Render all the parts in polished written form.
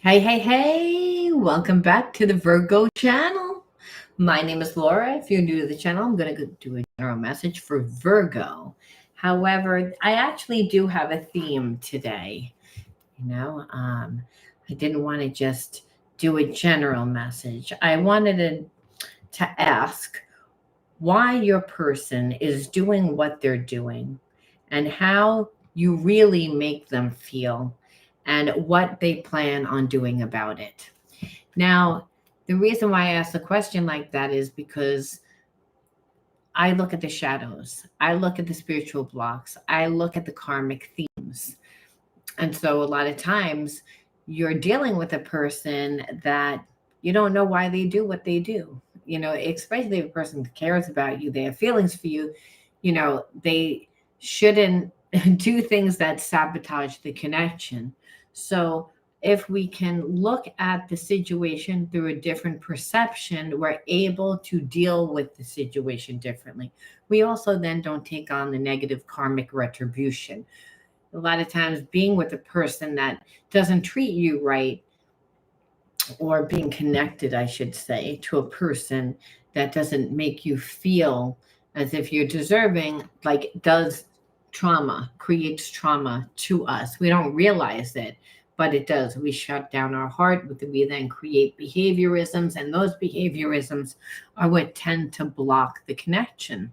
Hey, hey, hey, welcome back to the Virgo Channel. My name is Laura. If you're new to the channel, I'm going to do a general message for Virgo. However, I actually do have a theme today. I didn't want to just do a general message. I wanted to ask why your person is doing what they're doing and how you really make them feel and what they plan on doing about it. Now, the reason why I ask a question like that is because I look at the shadows, I look at the spiritual blocks, I look at the karmic themes. And so a lot of times you're dealing with a person that you don't know why they do what they do. Especially if a person cares about you, they have feelings for you, they shouldn't do things that sabotage the connection. So if we can look at the situation through a different perception, we're able to deal with the situation differently. We also then don't take on the negative karmic retribution. A lot of times being with a person that doesn't treat you right, or being connected, I should say, to a person that doesn't make you feel as if you're deserving, like does trauma, creates trauma to us. We don't realize it, but it does. We shut down our heart, we then create behaviorisms, and those behaviorisms are what tend to block the connection.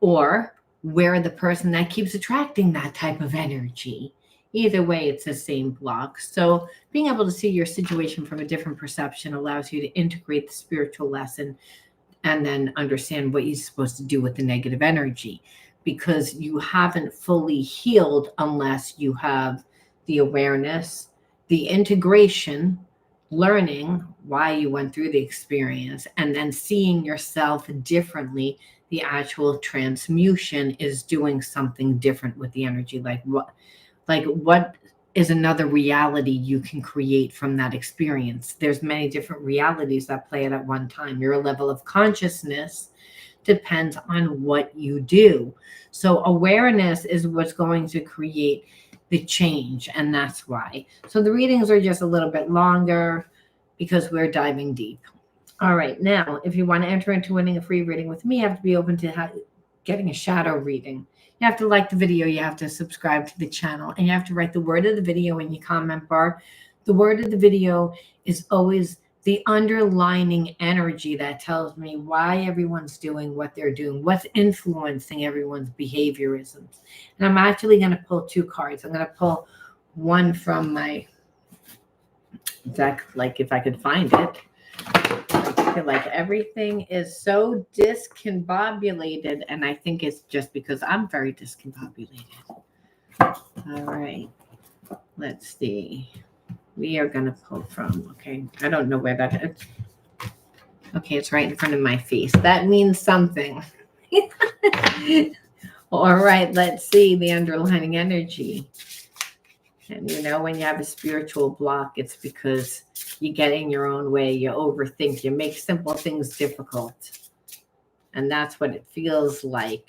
Or we're the person that keeps attracting that type of energy. Either way, it's the same block. So being able to see your situation from a different perception allows you to integrate the spiritual lesson and then understand what you're supposed to do with the negative energy, because you haven't fully healed unless you have the awareness, the integration, learning why you went through the experience, and then seeing yourself differently. The actual transmutation is doing something different with the energy. Like what is another reality you can create from that experience? There's many different realities that play it at one time. Your level of consciousness depends on what you do. So awareness is what's going to create the change, and that's why. So the readings are just a little bit longer because we're diving deep. All right, now, if you want to enter into winning a free reading with me, you have to be open to getting a shadow reading. You have to like the video, you have to subscribe to the channel, and you have to write the word of the video in your comment bar. The word of the video is always the underlining energy that tells me why everyone's doing what they're doing, what's influencing everyone's behaviorisms. And I'm actually going to pull two cards. I'm going to pull one from my deck, like if I could find it. I feel like everything is so discombobulated, and I think it's just because I'm very discombobulated. All right, let's see. We are going to pull from, okay, I don't know where that is. Okay, it's right in front of my face. That means something. All right, let's see the underlying energy. And when you have a spiritual block, it's because you get in your own way, you overthink, you make simple things difficult. And that's what it feels like,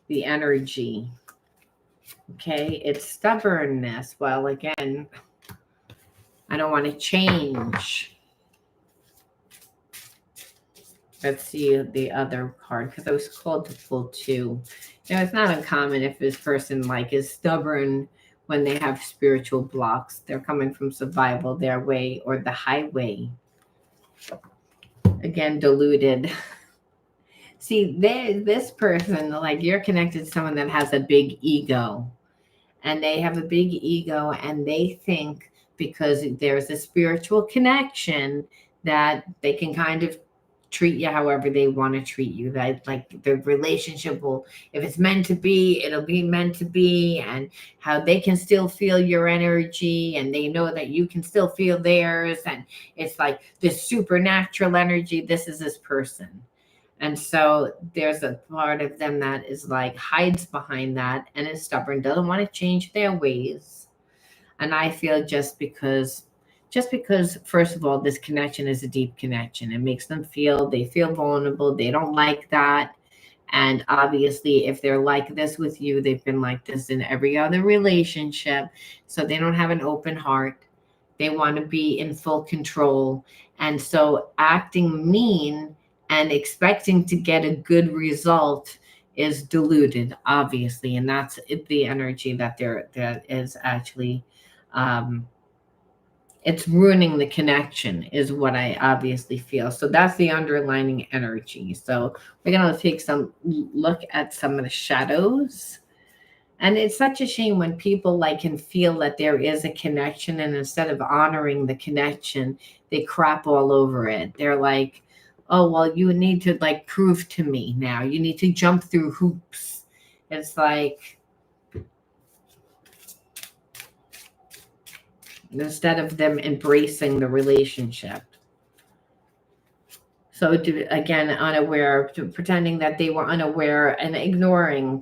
the energy. Okay, it's stubbornness. Well, again, I don't want to change. Let's see the other card, because I was called to pull two. It's not uncommon if this person is stubborn when they have spiritual blocks. They're coming from survival, their way, or the highway. Again, deluded. See, this person, you're connected to someone that has a big ego. And they have a big ego, and they think because there's a spiritual connection that they can kind of treat you however they want to treat you. That the relationship will, if it's meant to be, it'll be meant to be, and how they can still feel your energy, and they know that you can still feel theirs, and it's like this supernatural energy. This is this person. And so there's a part of them that is hides behind that and is stubborn, doesn't want to change their ways. And I feel just because, first of all, this connection is a deep connection. It makes them they feel vulnerable. They don't like that. And obviously, if they're like this with you, they've been like this in every other relationship. So they don't have an open heart. They want to be in full control. And so acting mean and expecting to get a good result is diluted, obviously. And that's the energy that is actually, it's ruining the connection, is what I obviously feel. So that's the underlining energy. So we're going to take some look at some of the shadows. And it's such a shame when people can feel that there is a connection, and instead of honoring the connection, they crap all over it. They're like, oh, well, you need to prove to me now. You need to jump through hoops. It's like, instead of them embracing the relationship. So again, unaware, pretending that they were unaware and ignoring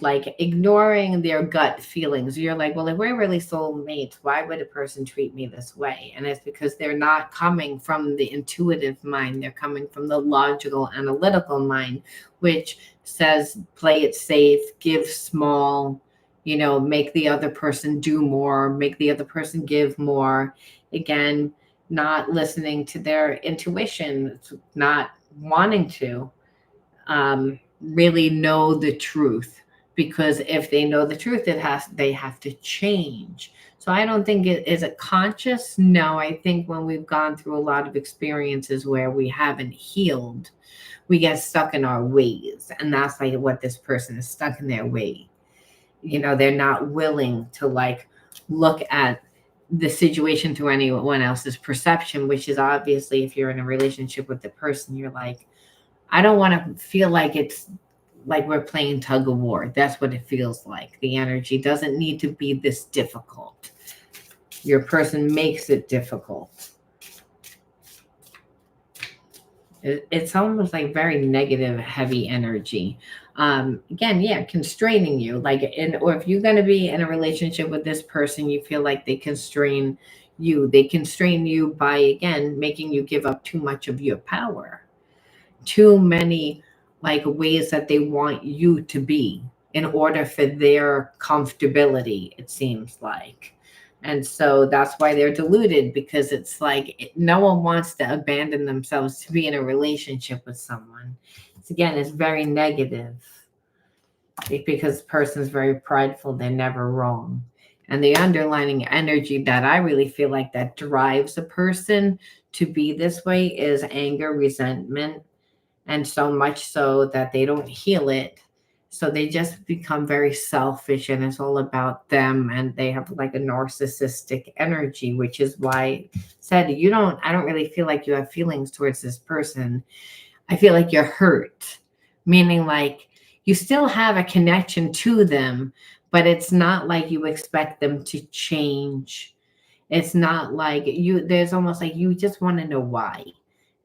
their gut feelings. You're like, well, if we're really soulmates, why would a person treat me this way? And it's because they're not coming from the intuitive mind. They're coming from the logical, analytical mind, which says, play it safe, give small, make the other person do more, make the other person give more. Again, not listening to their intuition, not wanting to really know the truth, because if they know the truth, they have to change. So I don't think it is a conscious. No, I think when we've gone through a lot of experiences where we haven't healed, we get stuck in our ways, and that's what this person is stuck in their way. They're not willing to look at the situation through anyone else's perception, which is obviously, if you're in a relationship with the person, you're like, I don't want to feel like it's like we're playing tug of war. That's what it feels like. The energy doesn't need to be this difficult. Your person makes it difficult. It's almost like very negative, heavy energy. Again, yeah, constraining you. Or if you're going to be in a relationship with this person, you feel like they constrain you. They constrain you by, again, making you give up too much of your power. Too many ways that they want you to be in order for their comfortability, it seems like. And so that's why they're deluded, because it's no one wants to abandon themselves to be in a relationship with someone. It's very negative, because the person's very prideful. They're never wrong. And the underlying energy that I really feel like that drives a person to be this way is anger, resentment, and so much so that they don't heal it. So they just become very selfish, and it's all about them, and they have a narcissistic energy, which is why I said, I don't really feel like you have feelings towards this person. I feel like you're hurt, meaning you still have a connection to them, but it's not like you expect them to change. It's not there's almost you just want to know why.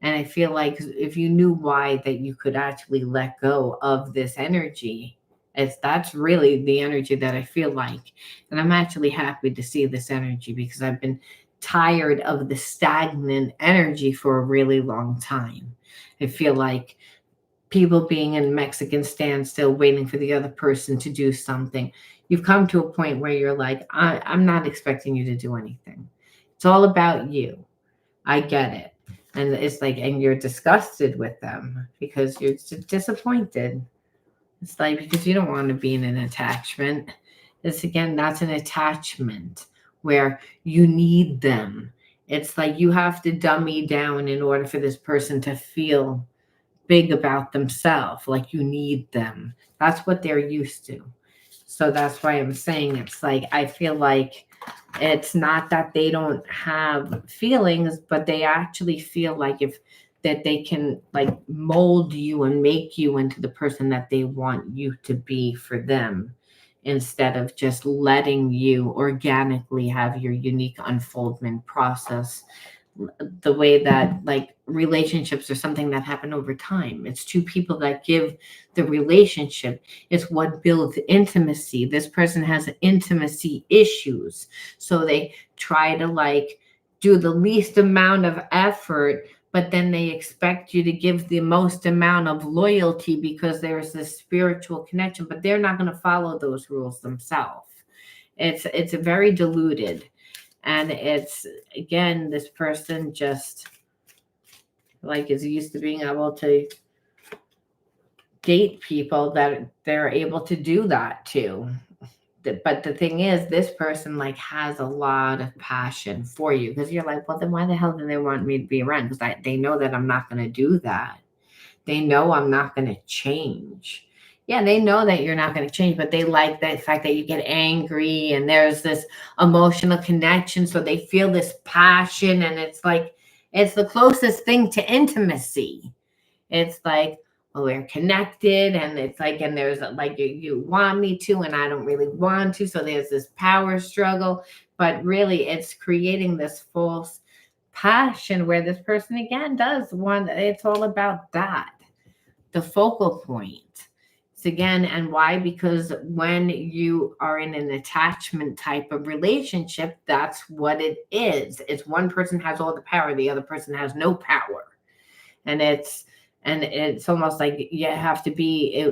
And I feel like if you knew why, that you could actually let go of this energy. That's really the energy that I feel like. And I'm actually happy to see this energy, because I've been tired of the stagnant energy for a really long time. I feel like people being in Mexican standstill, waiting for the other person to do something. You've come to a point where you're like, I'm not expecting you to do anything. It's all about you. I get it. And it's and you're disgusted with them because you're disappointed. It's because you don't want to be in an attachment. That's an attachment where you need them. It's you have to dummy down in order for this person to feel big about themselves. You need them. That's what they're used to. So that's why I'm saying it's I feel like it's not that they don't have feelings, but they actually feel that they can mold you and make you into the person that they want you to be for them, instead of just letting you organically have your unique unfoldment process. The way that relationships are something that happen over time. It's two people that give the relationship. It's what builds intimacy. This person has intimacy issues, so they try to do the least amount of effort, but then they expect you to give the most amount of loyalty because there's this spiritual connection, but they're not going to follow those rules themselves. It's very diluted. And it's, again, this person just like is used to being able to date people that they're able to do that to. But the thing is, this person like has a lot of passion for you, because you're like, well, then why the hell do they want me to be around? Because they know that I'm not going to do that. They know I'm not going to change. Yeah, they know that you're not going to change, but they like the fact that you get angry and there's this emotional connection. So they feel this passion, and it's like, it's the closest thing to intimacy. It's like, well, we're connected, and it's like, and there's like, you want me to, and I don't really want to. So there's this power struggle, but really it's creating this false passion where this person again does want, it's all about that, the focal point. So again, and why? Because when you are in an attachment type of relationship, that's what it is. It's one person has all the power, the other person has no power. And it's almost like you have to be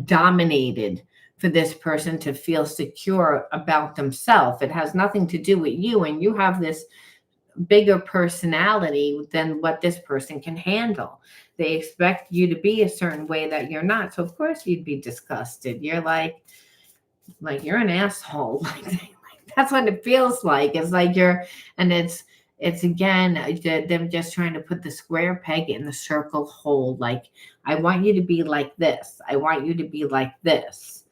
dominated for this person to feel secure about themselves. It has nothing to do with you, and you have this bigger personality than what this person can handle. They expect you to be a certain way that you're not. So of course you'd be disgusted. You're like you're an asshole. Like that's what it feels like. It's like and it's again, them just trying to put the square peg in the circle hole. Like, I want you to be like this. I want you to be like this.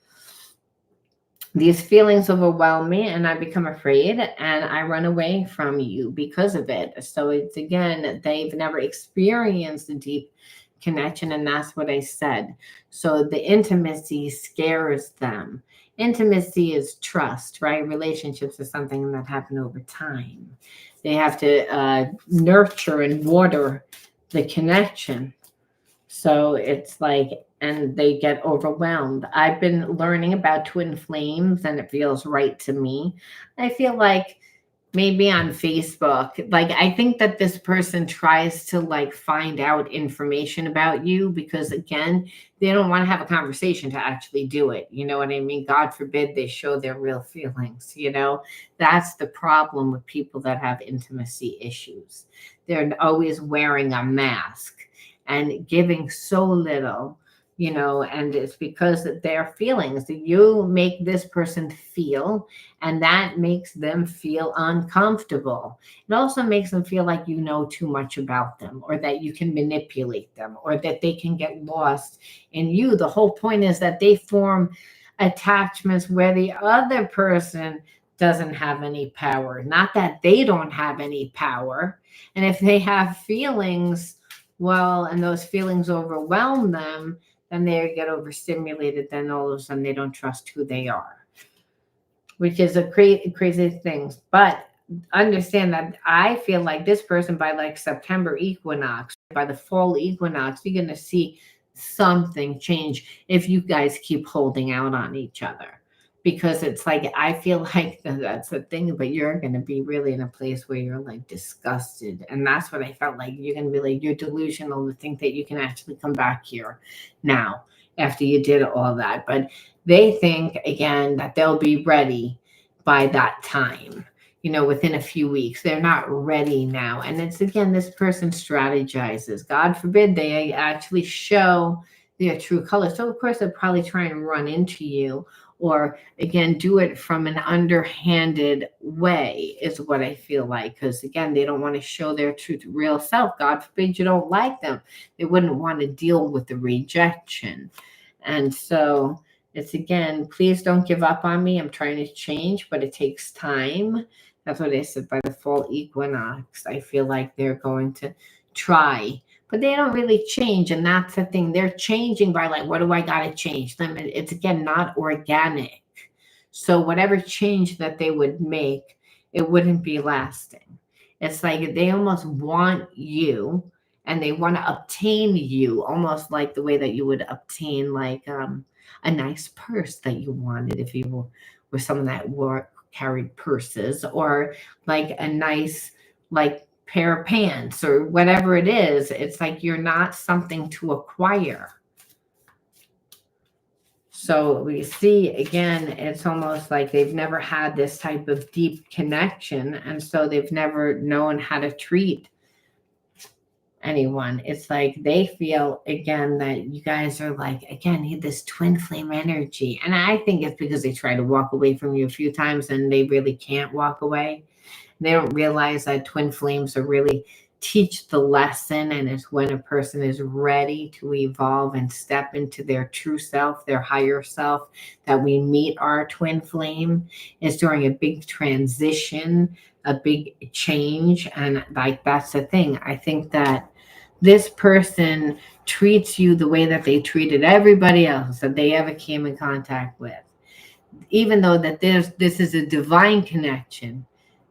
These feelings overwhelm me, and I become afraid, and I run away from you because of it. So it's, again, they've never experienced a deep connection, and that's what I said. So the intimacy scares them. Intimacy is trust, right? Relationships are something that happen over time. They have to nurture and water the connection. So it's like, and they get overwhelmed. I've been learning about twin flames, and it feels right to me. I feel like maybe on Facebook, like, I think that this person tries to like find out information about you, because again, they don't want to have a conversation to actually do it. You know what I mean? God forbid they show their real feelings. That's the problem with people that have intimacy issues. They're always wearing a mask and giving so little, and it's because of their feelings that you make this person feel, and that makes them feel uncomfortable. It also makes them feel like you know too much about them, or that you can manipulate them, or that they can get lost in you. The whole point is that they form attachments where the other person doesn't have any power, not that they don't have any power. And if they have feelings, well, and those feelings overwhelm them, then they get overstimulated. Then all of a sudden they don't trust who they are, which is a crazy thing. But understand that I feel like this person, by like September equinox, by the fall equinox, you're going to see something change if you guys keep holding out on each other. Because it's like, I feel like that's the thing, but you're going to be really in a place where you're like disgusted. And that's what I felt like. You're going to be like, you're delusional to think that you can actually come back here now after you did all that. But they think, again, that they'll be ready by that time, within a few weeks. They're not ready now. And it's, again, this person strategizes. God forbid they actually show their true color. So of course they'll probably try and run into you, or again, do it from an underhanded way, is what I feel like. Because again, they don't want to show their true real self. God forbid you don't like them. They wouldn't want to deal with the rejection. And so it's, again, please don't give up on me. I'm trying to change, but it takes time. That's what I said. By the fall equinox, I feel like they're going to try, but they don't really change. And that's the thing. They're changing by like, what do I got to change them? It's, again, not organic. So whatever change that they would make, it wouldn't be lasting. It's like they almost want you, and they want to obtain you, almost like the way that you would obtain like a nice purse that you wanted if you were someone that carried purses, or like a nice like pair of pants, or whatever it is. It's like you're not something to acquire. So we see again, it's almost like they've never had this type of deep connection. And so they've never known how to treat anyone. It's like they feel again that you guys are like, again, this twin flame energy. And I think it's because they try to walk away from you a few times and they really can't walk away. They don't realize that twin flames are really teach the lesson, and it's when a person is ready to evolve and step into their true self, their higher self, that we meet our twin flame. Is during a big transition, a big change. And like that's the thing. I think that this person treats you the way that they treated everybody else that they ever came in contact with, even though that this is a divine connection.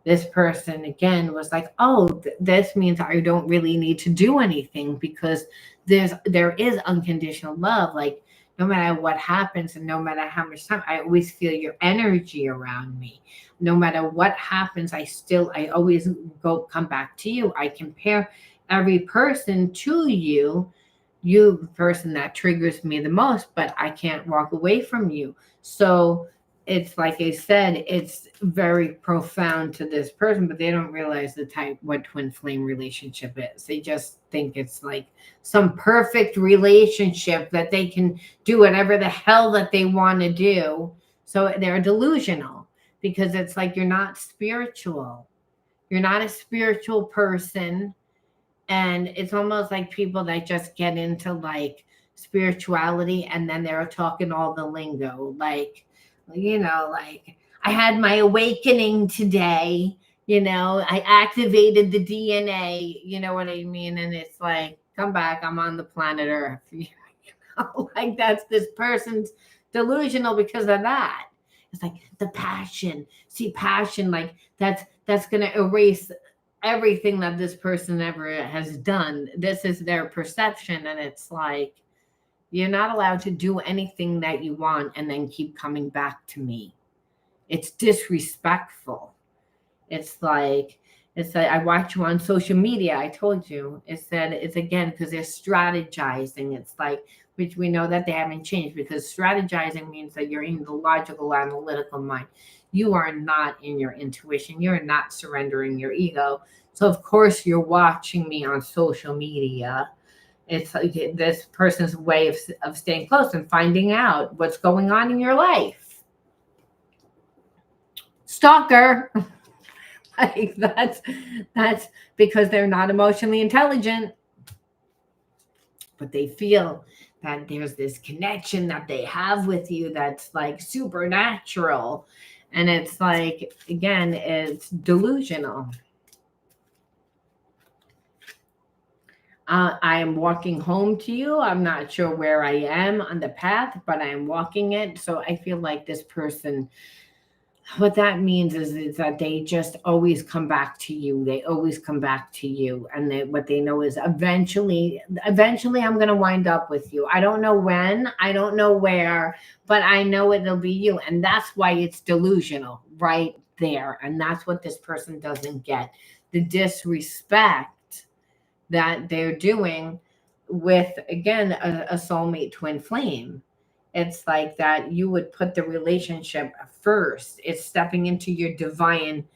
This person again was like, oh, this means I don't really need to do anything, because there is unconditional love. Like no matter what happens and no matter how much time, I always feel your energy around me. No matter what happens, I always come back to you. I compare every person to you the person that triggers me the most, but I can't walk away from you. So it's like I said, it's very profound to this person, but they don't realize what twin flame relationship is. They just think it's like some perfect relationship that they can do whatever the hell that they want to do. So they're delusional, because it's like you're not spiritual. You're not a spiritual person. And it's almost like people that just get into like spirituality and then they're talking all the lingo, like, like I had my awakening today, I activated the DNA, you know what I mean? And it's like, come back, I'm on the planet Earth. Like that's this person's delusional because of that. It's like the passion. See, passion, like that's going to erase everything that this person ever has done. This is their perception. And it's like, you're not allowed to do anything that you want and then keep coming back to me. It's disrespectful. It's like I watch you on social media. I told you. It's again because they're strategizing. It's like, which we know that they haven't changed, because strategizing means that you're in the logical, analytical mind. You are not in your intuition. You're not surrendering your ego. So of course you're watching me on social media. It's like this person's way of staying close and finding out what's going on in your life. Stalker. Like that's because they're not emotionally intelligent, but they feel that there's this connection that they have with you that's like supernatural. And it's like, again, it's delusional. I am walking home to you. I'm not sure where I am on the path, but I am walking it. So I feel like this person, what that means is that they just always come back to you. They always come back to you. And what they know is eventually I'm going to wind up with you. I don't know when, I don't know where, but I know it'll be you. And that's why it's delusional right there. And that's what this person doesn't get. The disrespect that they're doing with, again, a soulmate twin flame. It's like that you would put the relationship first. It's stepping into your divine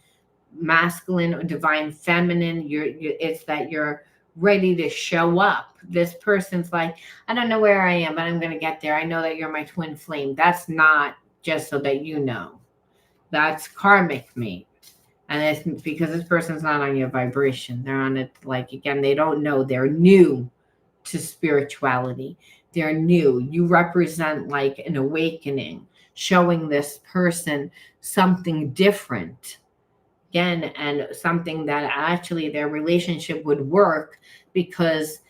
masculine or divine feminine. It's that you're ready to show up. This person's like, I don't know where I am, but I'm going to get there. I know that you're my twin flame. That's not just so that you know. That's karmic mate. And it's because this person's not on your vibration. They're on it, like, again, they don't know. They're new to spirituality. They're new. You represent like an awakening, showing this person something different. Again, and something that actually their relationship would work, because,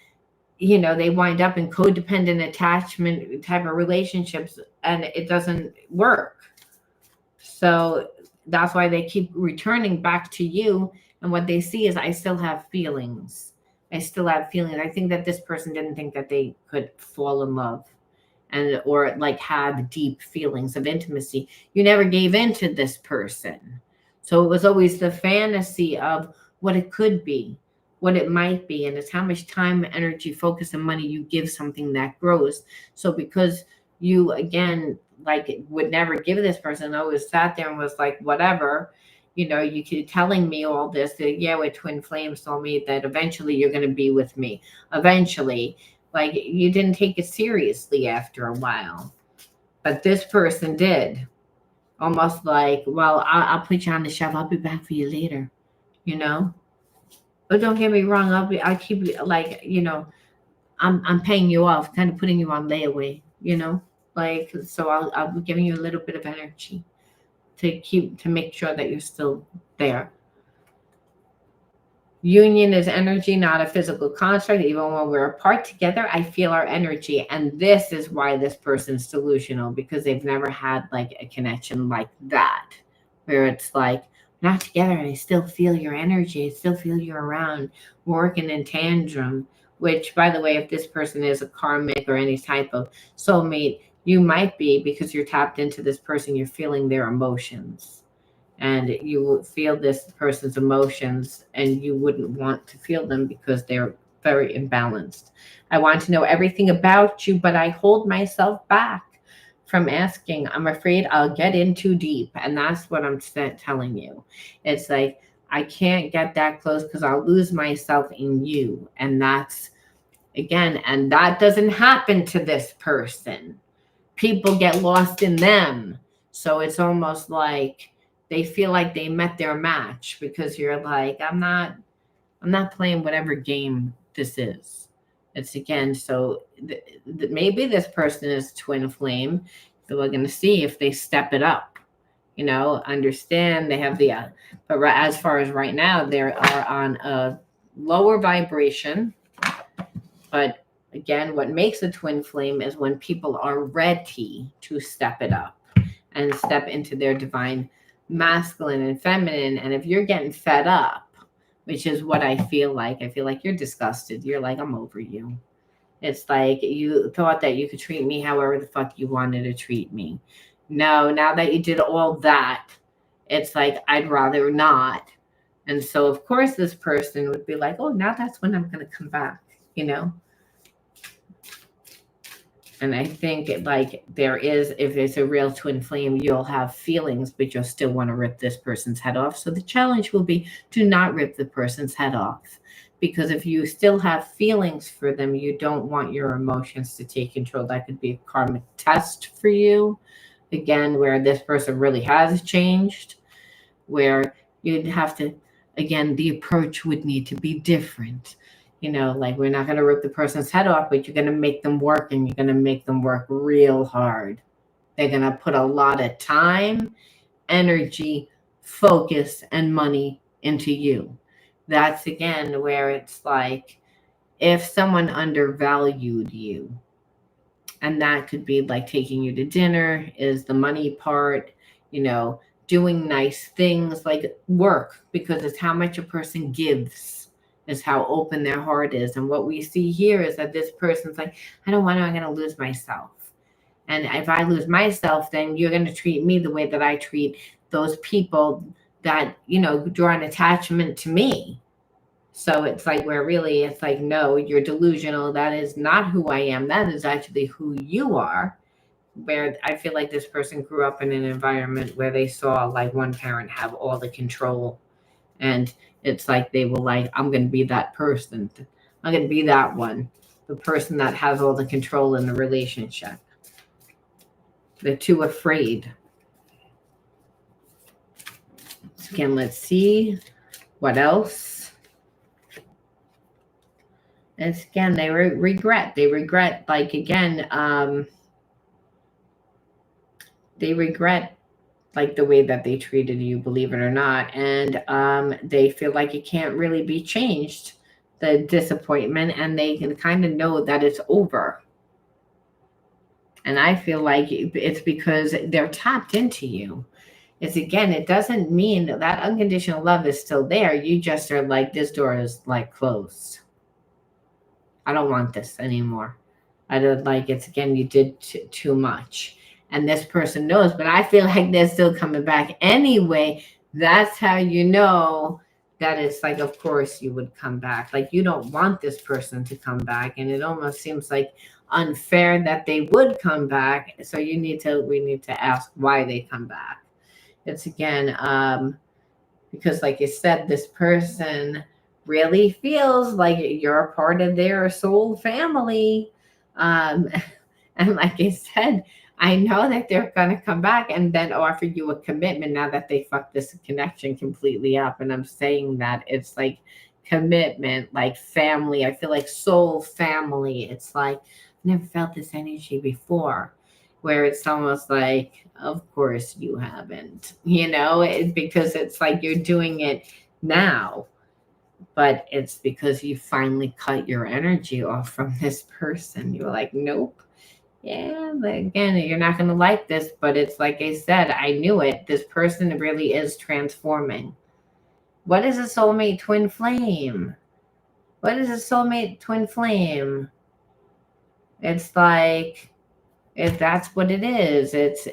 they wind up in codependent attachment type of relationships and it doesn't work. So that's why they keep returning back to you. And what they see is, I still have feelings. I still have feelings. I think that this person didn't think that they could fall in love or like have deep feelings of intimacy. You never gave in to this person. So it was always the fantasy of what it could be, what it might be. And it's how much time, energy, focus, and money you give something that grows. So because you again, like, would never give this person, always sat there and was like, whatever, you keep telling me all this, that, yeah, with twin flames told me that eventually you're going to be with me. Eventually, like, you didn't take it seriously after a while. But this person did. Almost like, well, I'll put you on the shelf. I'll be back for you later, you know? But don't get me wrong. I'll keep you, like, I'm paying you off, kind of putting you on layaway, like, so I'll be giving you a little bit of energy to make sure that you're still there. Union is energy, not a physical construct. Even when we're apart together, I feel our energy. And this is why this person's delusional, because they've never had like a connection like that, where it's like, we're not together and I still feel your energy. I still feel you around, working in tandem. Which, by the way, if this person is a karmic or any type of soulmate, you might be, because you're tapped into this person, you're feeling their emotions. And you will feel this person's emotions and you wouldn't want to feel them because they're very imbalanced. I want to know everything about you, but I hold myself back from asking. I'm afraid I'll get in too deep. And that's what I'm telling you. It's like, I can't get that close because I'll lose myself in you. And that's, again, and that doesn't happen to this person. People get lost in them. So it's almost like they feel like they met their match, because you're like, I'm not playing whatever game this is. It's, again, so maybe this person is twin flame. So we're going to see if they step it up, understand they have the, but as far as right now, they are on a lower vibration. But again, what makes a twin flame is when people are ready to step it up and step into their divine masculine and feminine. And if you're getting fed up, which is what I feel like you're disgusted. You're like, I'm over you. It's like you thought that you could treat me however the fuck you wanted to treat me. No, now that you did all that, it's like, I'd rather not. And so, of course, this person would be like, oh, now that's when I'm going to come back, And I think, like, there is, if it's a real twin flame, you'll have feelings, but you'll still want to rip this person's head off. So the challenge will be to not rip the person's head off. Because if you still have feelings for them, you don't want your emotions to take control. That could be a karmic test for you. Again, where this person really has changed, where you'd have to, again, the approach would need to be different. Like, we're not going to rip the person's head off, but you're going to make them work, and you're going to make them work real hard. They're going to put a lot of time, energy, focus, and money into you. That's, again, where it's like, if someone undervalued you, and that could be like taking you to dinner, is the money part, doing nice things, like work, because it's how much a person gives, is how open their heart is. And what we see here is that this person's like, I'm going to lose myself. And if I lose myself, then you're going to treat me the way that I treat those people that, draw an attachment to me. So it's like, where really it's like, no, you're delusional. That is not who I am. That is actually who you are. Where I feel like this person grew up in an environment where they saw like one parent have all the control. And it's like they were like, I'm going to be that person. I'm going to be that one. The person that has all the control in the relationship. They're too afraid. So again, let's see what else. And again, they regret. They regret, like, again, they regret, like, the way that they treated you, believe it or not. And they feel like it can't really be changed, the disappointment, and they can kind of know that it's over. And I feel like it's because they're tapped into you. It's, again, it doesn't mean that unconditional love is still there. You just are like, this door is like closed. I don't want this anymore. I don't like, it's, again, you did too much. And this person knows, but I feel like they're still coming back anyway. That's how you know that it's like, of course you would come back. Like, you don't want this person to come back. And it almost seems like unfair that they would come back. So we need to ask why they come back. It's again, because like you said, this person really feels like you're a part of their soul family. Um, and like I said, I know that they're going to come back and then offer you a commitment now that they fucked this connection completely up. And I'm saying that it's like commitment, like family. I feel like soul family. It's like, I've never felt this energy before, where it's almost like, of course you haven't, because it's like you're doing it now, but it's because you finally cut your energy off from this person. You're like, nope. Yeah, but again, you're not going to like this, but it's like I said, I knew it. This person really is transforming. What is a soulmate twin flame? What is a soulmate twin flame? It's like, if that's what it is, it's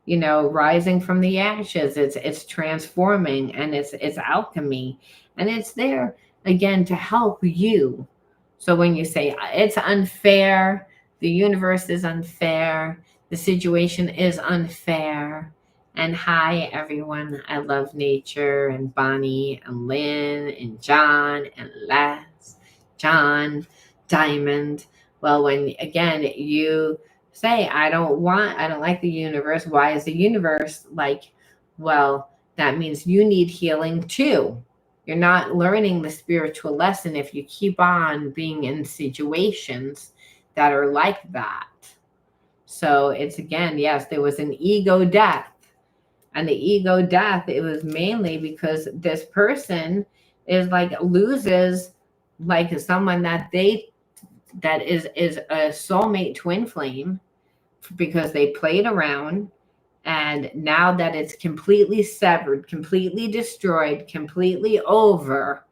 rising from the ashes. It's transforming, and it's alchemy, and it's there again to help you. So when you say it's unfair, the universe is unfair, the situation is unfair. And hi everyone, I love nature, and Bonnie and Lynn and John and Les, John, Diamond. Well, when again you say I don't like the universe, why is the universe like, well, that means you need healing too. You're not learning the spiritual lesson if you keep on being in situations that are like that. So it's again, yes, there was an ego death. And the ego death, it was mainly because this person is like loses like someone that is a soulmate twin flame, because they played around. And now that it's completely severed, completely destroyed, completely over,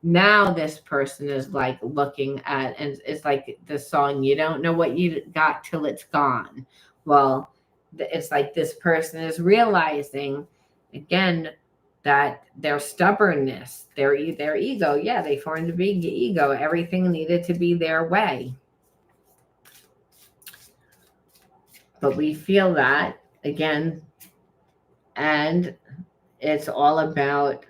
now this person is like looking at, and it's like the song, you don't know what you got till it's gone. Well, it's like this person is realizing again that their stubbornness, their ego, yeah, they formed a big ego. Everything needed to be their way. But we feel that again, and it's all about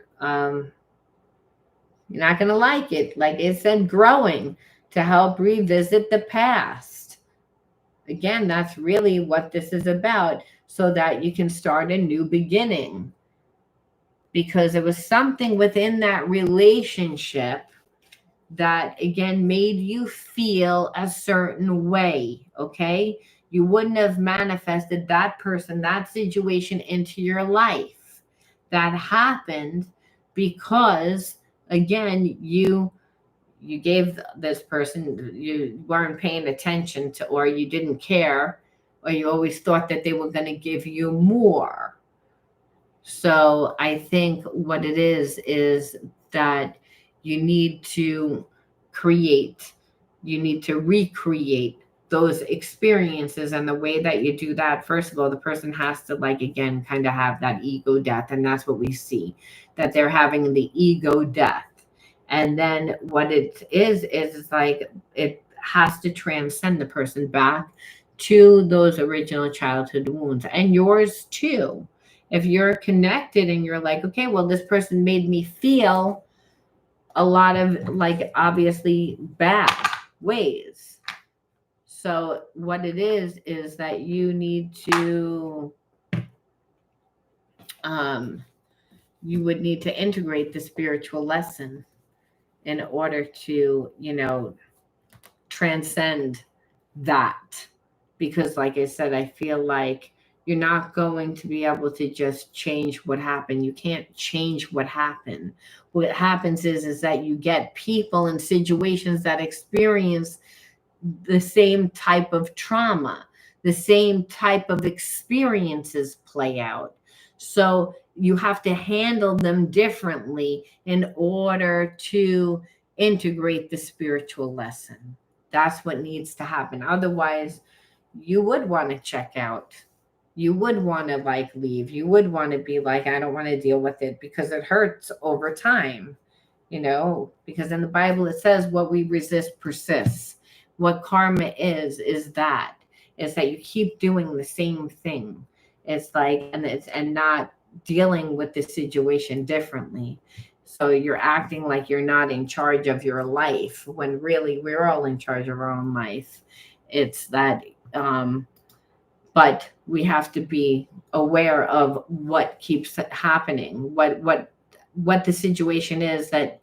you're not going to like it, like it said, growing to help revisit the past. Again, that's really what this is about, so that you can start a new beginning, because it was something within that relationship that again made you feel a certain way. Okay, you wouldn't have manifested that person, that situation into your life. That happened because again you gave this person, you weren't paying attention to, or you didn't care, or you always thought that they were going to give you more. So I think what it is that you need to recreate those experiences. And the way that you do that, first of all, the person has to like, again, kind of have that ego death. And that's what we see, that they're having the ego death. And then what it is like, it has to transcend the person back to those original childhood wounds, and yours too. If you're connected and you're like, okay, well, this person made me feel a lot of like obviously bad ways. So what it is that you need to, you would need to integrate the spiritual lesson in order to, transcend that. Because like I said, I feel like you're not going to be able to just change what happened. You can't change what happened. What happens is that you get people in situations that experience the same type of trauma, the same type of experiences play out. So you have to handle them differently in order to integrate the spiritual lesson. That's what needs to happen. Otherwise, you would want to check out. You would want to like leave. You would want to be like, I don't want to deal with it, because it hurts over time, because in the Bible it says what we resist persists. what karma is that you keep doing the same thing. It's like, and not dealing with the situation differently. So you're acting like you're not in charge of your life when really we're all in charge of our own life. It's that, but we have to be aware of what keeps happening, what the situation is, that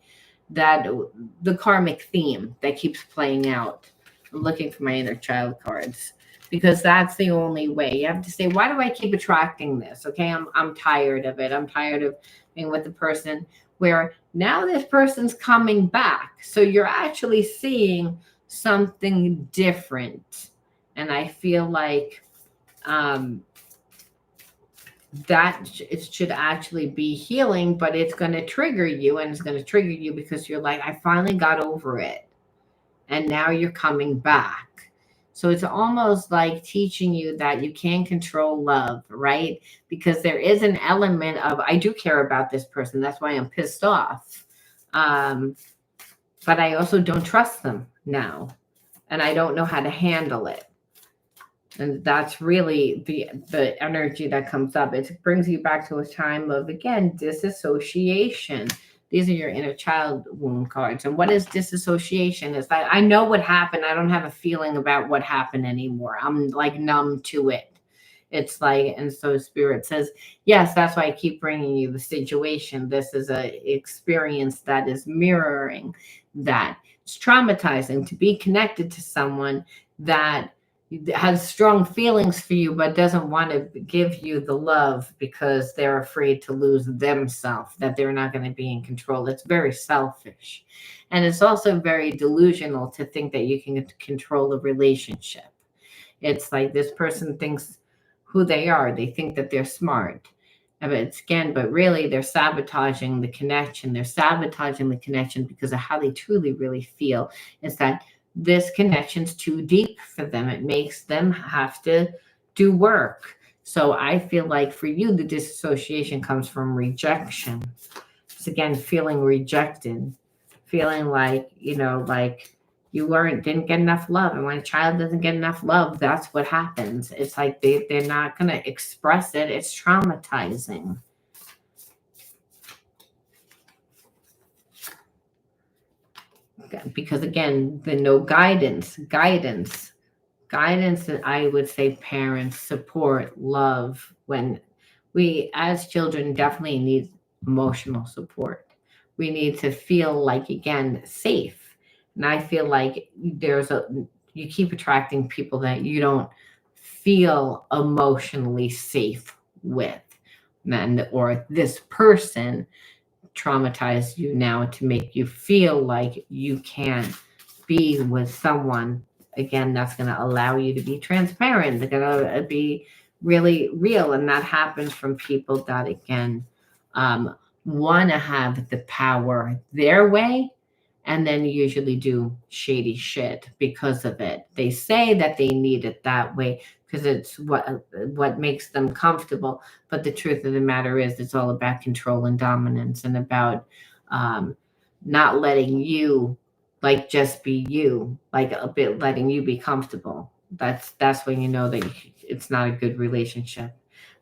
the karmic theme that keeps playing out. I'm looking for my inner child cards, because that's the only way. You have to say, why do I keep attracting this? Okay, I'm tired of it. I'm tired of being with the person where now this person's coming back. So you're actually seeing something different. And I feel like that it should actually be healing, but it's going to trigger you, and it's going to trigger you because you're like, I finally got over it, and now you're coming back. So it's almost like teaching you that you can't control love, right? Because there is an element of, I do care about this person, that's why I'm pissed off, but I also don't trust them now, and I don't know how to handle it. And that's really the energy that comes up. It brings you back to a time of, again, disassociation. These are your inner child wound cards. And what is disassociation? Is that I know what happened. I don't have a feeling about what happened anymore. I'm like numb to it. It's like, and so Spirit says, yes, that's why I keep bringing you the situation. This is a experience that is mirroring that. It's traumatizing to be connected to someone that has strong feelings for you, but doesn't want to give you the love because they're afraid to lose themselves, that they're not going to be in control. It's very selfish. And it's also very delusional to think that you can control a relationship. It's like this person thinks who they are. They think that they're smart. But really they're sabotaging the connection. They're sabotaging the connection because of how they truly really feel. Is that this connection's too deep for them. It makes them have to do work. So I feel like for you, the disassociation comes from rejection. It's again, feeling rejected, feeling like, like you didn't get enough love. And when a child doesn't get enough love, that's what happens. It's like they're not going to express it. It's traumatizing. Because again, the no guidance, that I would say parents support, love. When we as children definitely need emotional support. We need to feel like, again, safe. And I feel like you keep attracting people that you don't feel emotionally safe with. Or this person traumatize you now to make you feel like you can't be with someone, again, that's going to allow you to be transparent. They're going to be really real. And that happens from people that, again, want to have the power their way, and then usually do shady shit because of it. They say that they need it that way because it's what makes them comfortable. But the truth of the matter is, it's all about control and dominance, and about not letting you like just be you, like a bit letting you be comfortable. That's when you know that it's not a good relationship.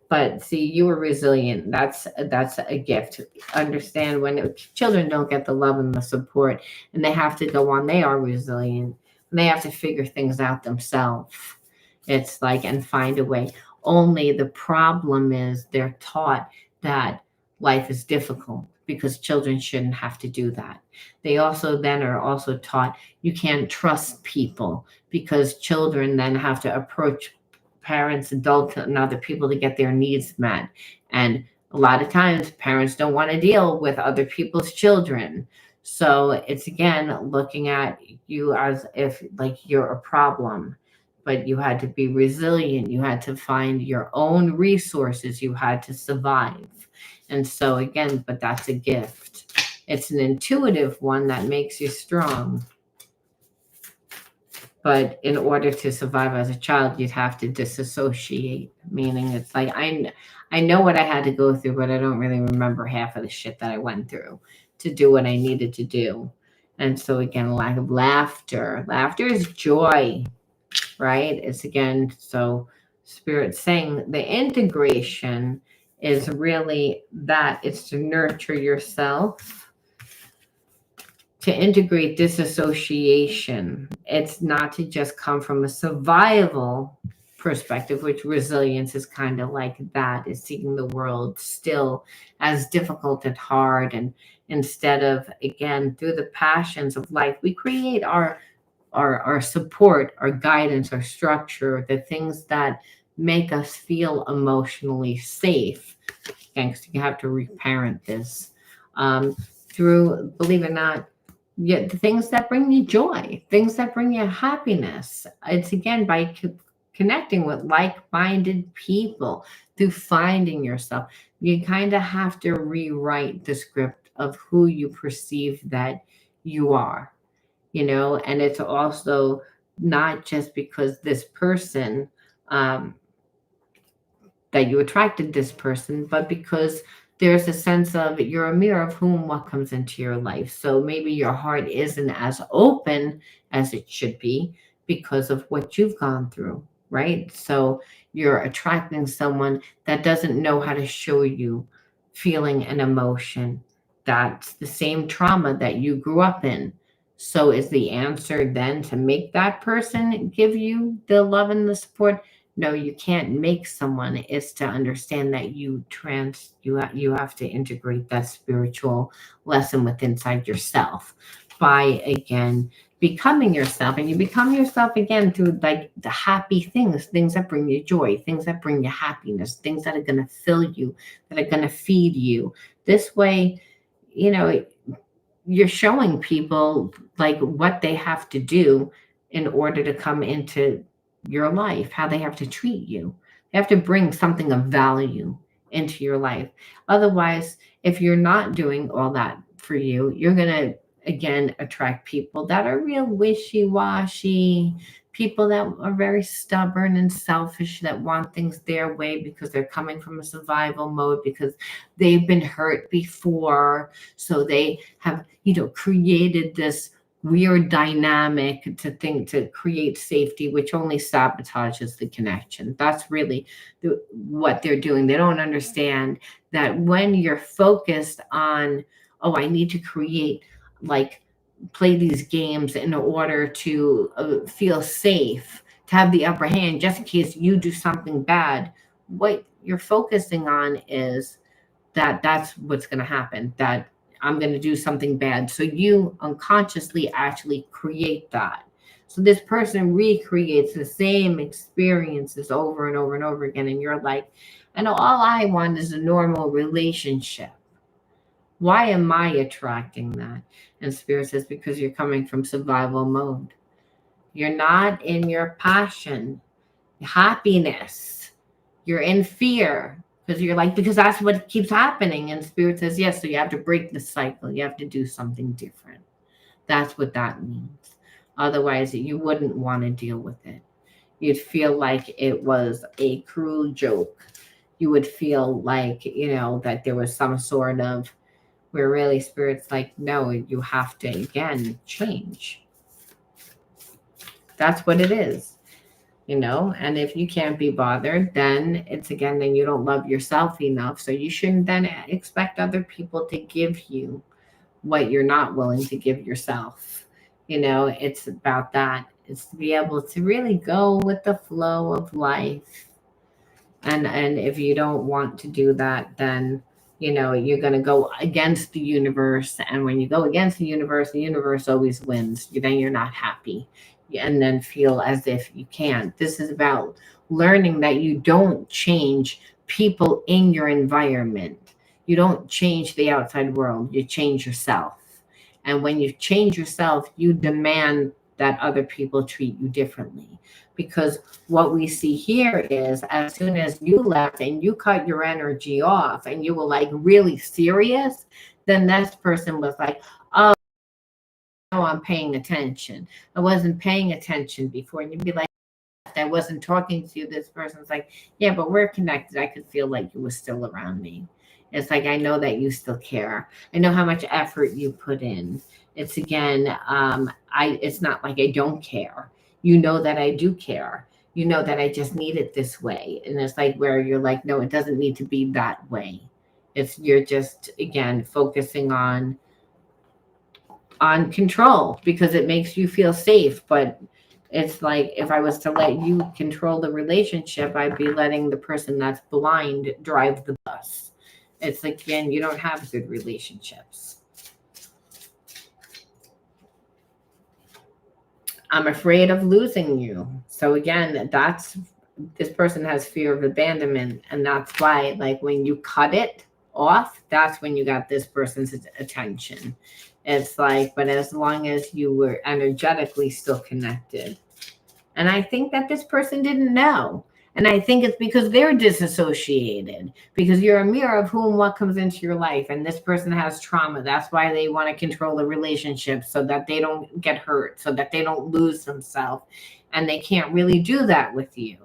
But see, you were resilient. That's a gift. Understand, when children don't get the love and the support, and they have to go on, they are resilient. And they have to figure things out themselves. It's like, and find a way. Only the problem is they're taught that life is difficult because children shouldn't have to do that. They also then are also taught you can't trust people because children then have to approach parents, adults, and other people to get their needs met. And a lot of times parents don't want to deal with other people's children. So it's, again, looking at you as if like you're a problem, but you had to be resilient. You had to find your own resources. You had to survive. And so again, but that's a gift. It's an intuitive one that makes you strong. But in order to survive as a child, you'd have to disassociate, meaning it's like, I know what I had to go through, but I don't really remember half of the shit that I went through to do what I needed to do. And so again, lack of laughter. Laughter is joy, right? It's again, so Spirit's saying the integration is really that it's to nurture yourself, to integrate disassociation. It's not to just come from a survival perspective, which resilience is kind of like that, is seeing the world still as difficult and hard. And instead of, again, through the passions of life, we create our support, our guidance, our structure, the things that make us feel emotionally safe. Again, because you have to reparent this through, believe it or not, yeah, the things that bring you joy, things that bring you happiness. It's again by connecting with like-minded people, through finding yourself. You kind of have to rewrite the script of who you perceive that you are, and it's also not just because this person, that you attracted this person, but because there's a sense of you're a mirror of whom what comes into your life. So maybe your heart isn't as open as it should be because of what you've gone through, right? So you're attracting someone that doesn't know how to show you feeling and emotion. That's the same trauma that you grew up in. So is the answer then to make that person give you the love and the support? No, you can't make someone. It's to understand that you have to integrate that spiritual lesson with inside yourself by again becoming yourself. And you become yourself again through like the happy things that bring you joy, things that bring you happiness, things that are going to fill you, that are going to feed you. This way, you're showing people like what they have to do in order to come into your life, how they have to treat you. They have to bring something of value into your life. Otherwise, if you're not doing all that for you, you're going to again attract people that are real wishy-washy, people that are very stubborn and selfish, that want things their way because they're coming from a survival mode, because they've been hurt before. So they have, created this weird dynamic to create safety, which only sabotages the connection. That's really what they're doing. They don't understand that when you're focused on, oh, I need to create, like, play these games in order to feel safe, to have the upper hand, just in case you do something bad. What you're focusing on is that's what's going to happen, that I'm going to do something bad. So you unconsciously actually create that. So this person recreates the same experiences over and over and over again. And you're like, I know all I want is a normal relationship. Why am I attracting that? And Spirit says, because you're coming from survival mode. You're not in your passion, happiness. You're in fear because that's what keeps happening. And Spirit says, yes, so you have to break the cycle. You have to do something different. That's what that means. Otherwise, you wouldn't want to deal with it. You'd feel like it was a cruel joke. You would feel like, that there was some sort of, where really Spirit's like, no, you have to, again, change. That's what it is. And if you can't be bothered, then then you don't love yourself enough. So you shouldn't then expect other people to give you what you're not willing to give yourself. It's about that. It's to be able to really go with the flow of life. And if you don't want to do that, then, you're going to go against the universe. And when you go against the universe always wins. Then you're not happy. And then feel as if you can't. This is about learning that you don't change people in your environment. You don't change the outside world. You change yourself. And when you change yourself, you demand that other people treat you differently. Because what we see here is, as soon as you left and you cut your energy off and you were like really serious, then this person was like, oh, I'm paying attention. I wasn't paying attention before. And you'd be like, I wasn't talking to you. This person's like, yeah, but we're connected. I could feel like you were still around me. It's like, I know that you still care. I know how much effort you put in. It's again, it's not like I don't care. You know that I do care. You know that I just need it this way. And it's like where you're like, no, it doesn't need to be that way. It's you're just again focusing on control because it makes you feel safe. But it's like if I was to let you control the relationship, I'd be letting the person that's blind drive the bus. It's like, again, you don't have good relationships. I'm afraid of losing you. So again, this person has fear of abandonment. And that's why, like, when you cut it off, that's when you got this person's attention. It's like, but as long as you were energetically still connected. And I think that this person didn't know. And I think it's because they're disassociated, because you're a mirror of who and what comes into your life. And this person has trauma. That's why they want to control the relationship so that they don't get hurt, so that they don't lose themselves. And they can't really do that with you.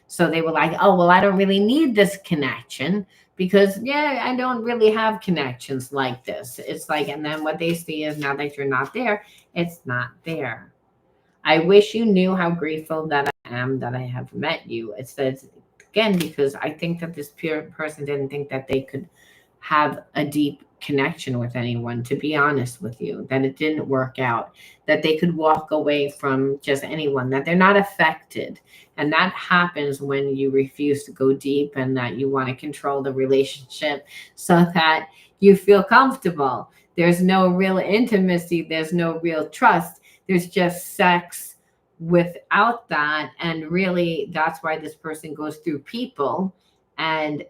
So they were like, oh, well, I don't really need this connection because, yeah, I don't really have connections like this. It's like, and then what they see is now that you're not there, it's not there. I wish you knew how grateful that I am that I have met you. It says, again, because I think that this person didn't think that they could have a deep connection with anyone, to be honest with you, that it didn't work out, that they could walk away from just anyone, that they're not affected. And that happens when you refuse to go deep and that you want to control the relationship so that you feel comfortable. There's no real intimacy. There's no real trust. There's just sex without that. And really, that's why this person goes through people. And,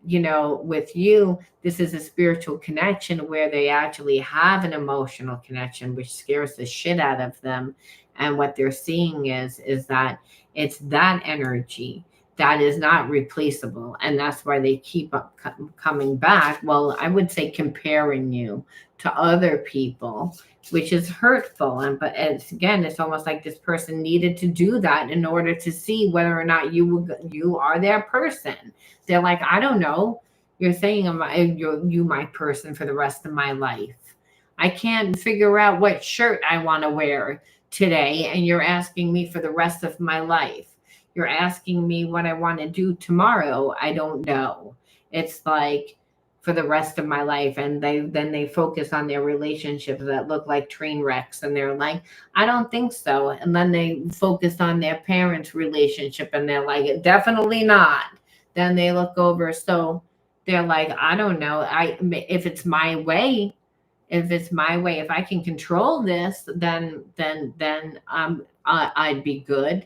you know, with you, this is a spiritual connection where they actually have an emotional connection, which scares the shit out of them. And what they're seeing is that it's that energy that is not replaceable. And that's why they keep up coming back. Well, I would say comparing you to other people, which is hurtful. But it's almost like this person needed to do that in order to see whether or not you are their person. They're like, I don't know. You're saying you my person for the rest of my life. I can't figure out what shirt I want to wear today, and you're asking me for the rest of my life. You're asking me what I want to do tomorrow. I don't know. It's like for the rest of my life. And they focus on their relationships that look like train wrecks. And they're like, I don't think so. And then they focus on their parents' relationship and they're like, definitely not. Then they look over. So they're like, I don't know. If it's my way, if I can control this, then I'd be good.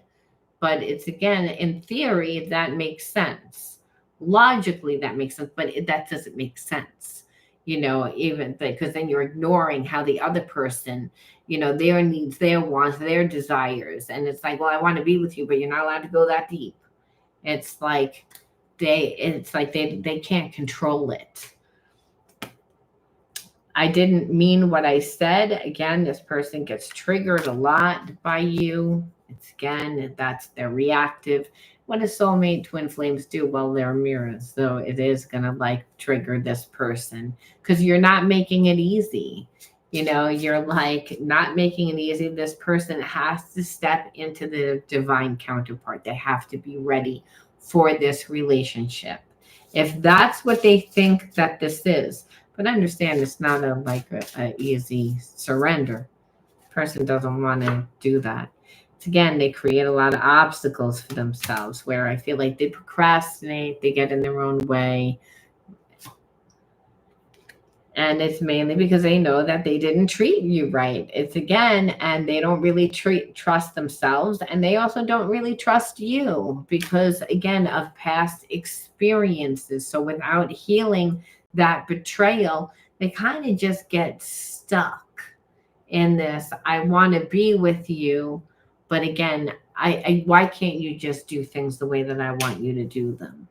But it's again, in theory, that makes sense. Logically, that makes sense, but that doesn't make sense. Even because then you're ignoring how the other person, their needs, their wants, their desires. And it's like, well, I want to be with you, but you're not allowed to go that deep. It's like they can't control it. I didn't mean what I said. Again, this person gets triggered a lot by you. They're reactive. What does soulmate twin flames do? Well, they're mirrors. So it is going to trigger this person because you're not making it easy. You're not making it easy. This person has to step into the divine counterpart. They have to be ready for this relationship. If that's what they think that this is, but understand it's not a easy surrender. The person doesn't want to do that. Again, they create a lot of obstacles for themselves where I feel like they procrastinate, they get in their own way. And it's mainly because they know that they didn't treat you right. And they don't really trust themselves. And they also don't really trust you because, again, of past experiences. So without healing that betrayal, they kind of just get stuck in this, I want to be with you. But again, why can't you just do things the way that I want you to do them?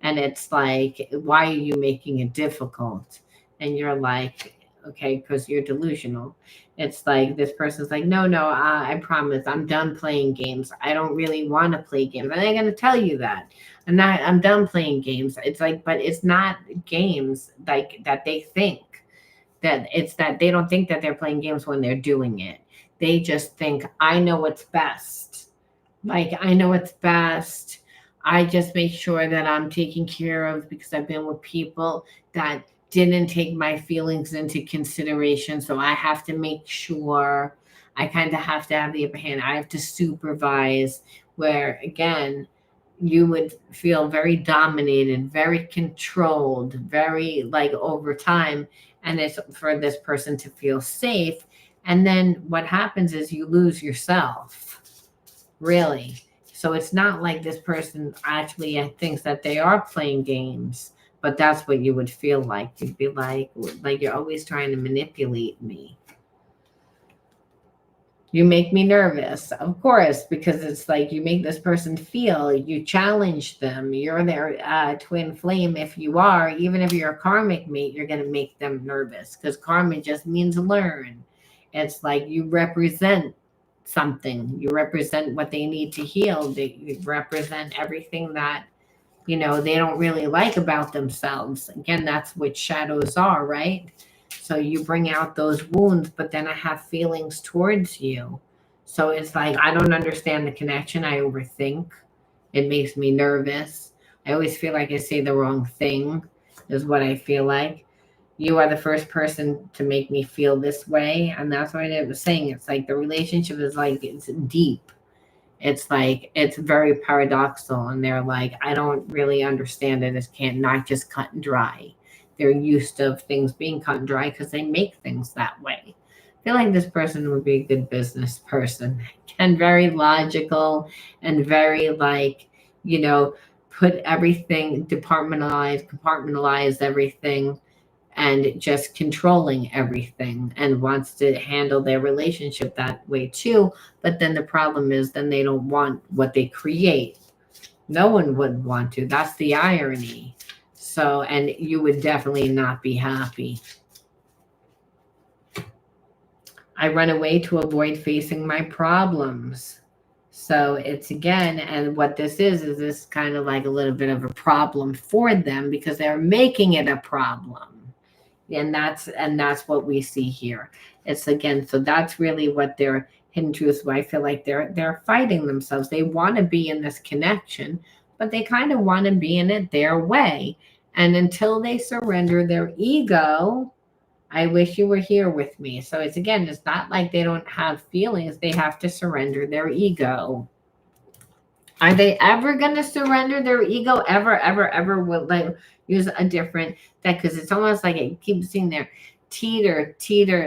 And it's like, why are you making it difficult? And you're like, okay, because you're delusional. It's like this person's like, no, I promise I'm done playing games. I don't really want to play games. And I'm going to tell you that. I'm done playing games. It's like, but it's not games like that they think. That it's that they don't think that they're playing games when they're doing it. They just think, I know what's best. Like, I know what's best. I just make sure that I'm taken care of because I've been with people that didn't take my feelings into consideration. So I have to make sure, I kind of have to have the upper hand. I have to supervise, where again, you would feel very dominated, very controlled, very like over time. And it's for this person to feel safe. And then what happens is you lose yourself, really. So it's not like this person actually thinks that they are playing games, but that's what you would feel like. You'd be like you're always trying to manipulate me. You make me nervous, of course, because it's like you make this person feel, you challenge them. You're their twin flame. If you are, even if you're a karmic mate, you're going to make them nervous because karma just means learn. It's like you represent something, you represent what they need to heal, you represent everything that they don't really like about themselves. Again, that's what shadows are, right? So you bring out those wounds, but then I have feelings towards you. So it's like, I don't understand the connection. I overthink. It makes me nervous. I always feel like I say the wrong thing, is what I feel like. You are the first person to make me feel this way. And that's what I was saying. It's like the relationship is like, it's deep. It's like, it's very paradoxical. And they're like, I don't really understand it. It can't not just cut and dry. They're used to things being cut and dry because they make things that way. I feel like this person would be a good business person and very logical and very like, you know, put everything, compartmentalize everything, and just controlling everything, and wants to handle their relationship that way too. But then the problem is, then they don't want what they create. No one would want to. That's the irony. So, and you would definitely not be happy. I run away to avoid facing my problems. So it's again, and what this is this kind of like a little bit of a problem for them because they're making it a problem. And that's what we see here. It's again, so that's really what their hidden truth. I feel like they're fighting themselves. They want to be in this connection, but they kind of want to be in it their way. And until they surrender their ego, I wish you were here with me. So it's again, it's not like they don't have feelings. They have to surrender their ego. Are they ever going to surrender their ego? Ever, ever, ever? Will they use a different that? Because it's almost like it keeps seeing there teeter,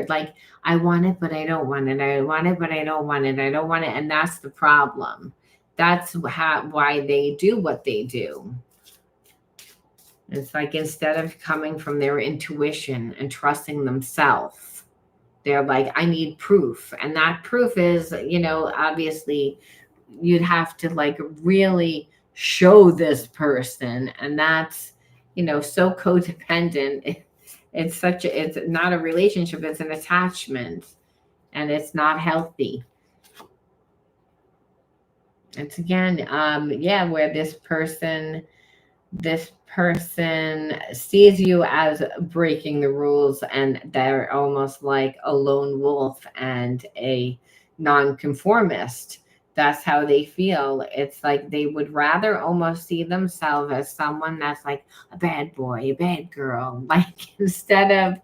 like I want it, but I don't want it. I want it, but I don't want it. I don't want it. And that's the problem. That's why they do what they do. It's like instead of coming from their intuition and trusting themselves, they're like, I need proof. And that proof is, obviously you'd have to like really show this person. And that's, so codependent. It's not a relationship, it's an attachment, and it's not healthy. It's again, where this person sees you as breaking the rules, and they're almost like a lone wolf and a nonconformist. That's how they feel. It's like they would rather almost see themselves as someone that's like a bad boy, a bad girl, like instead of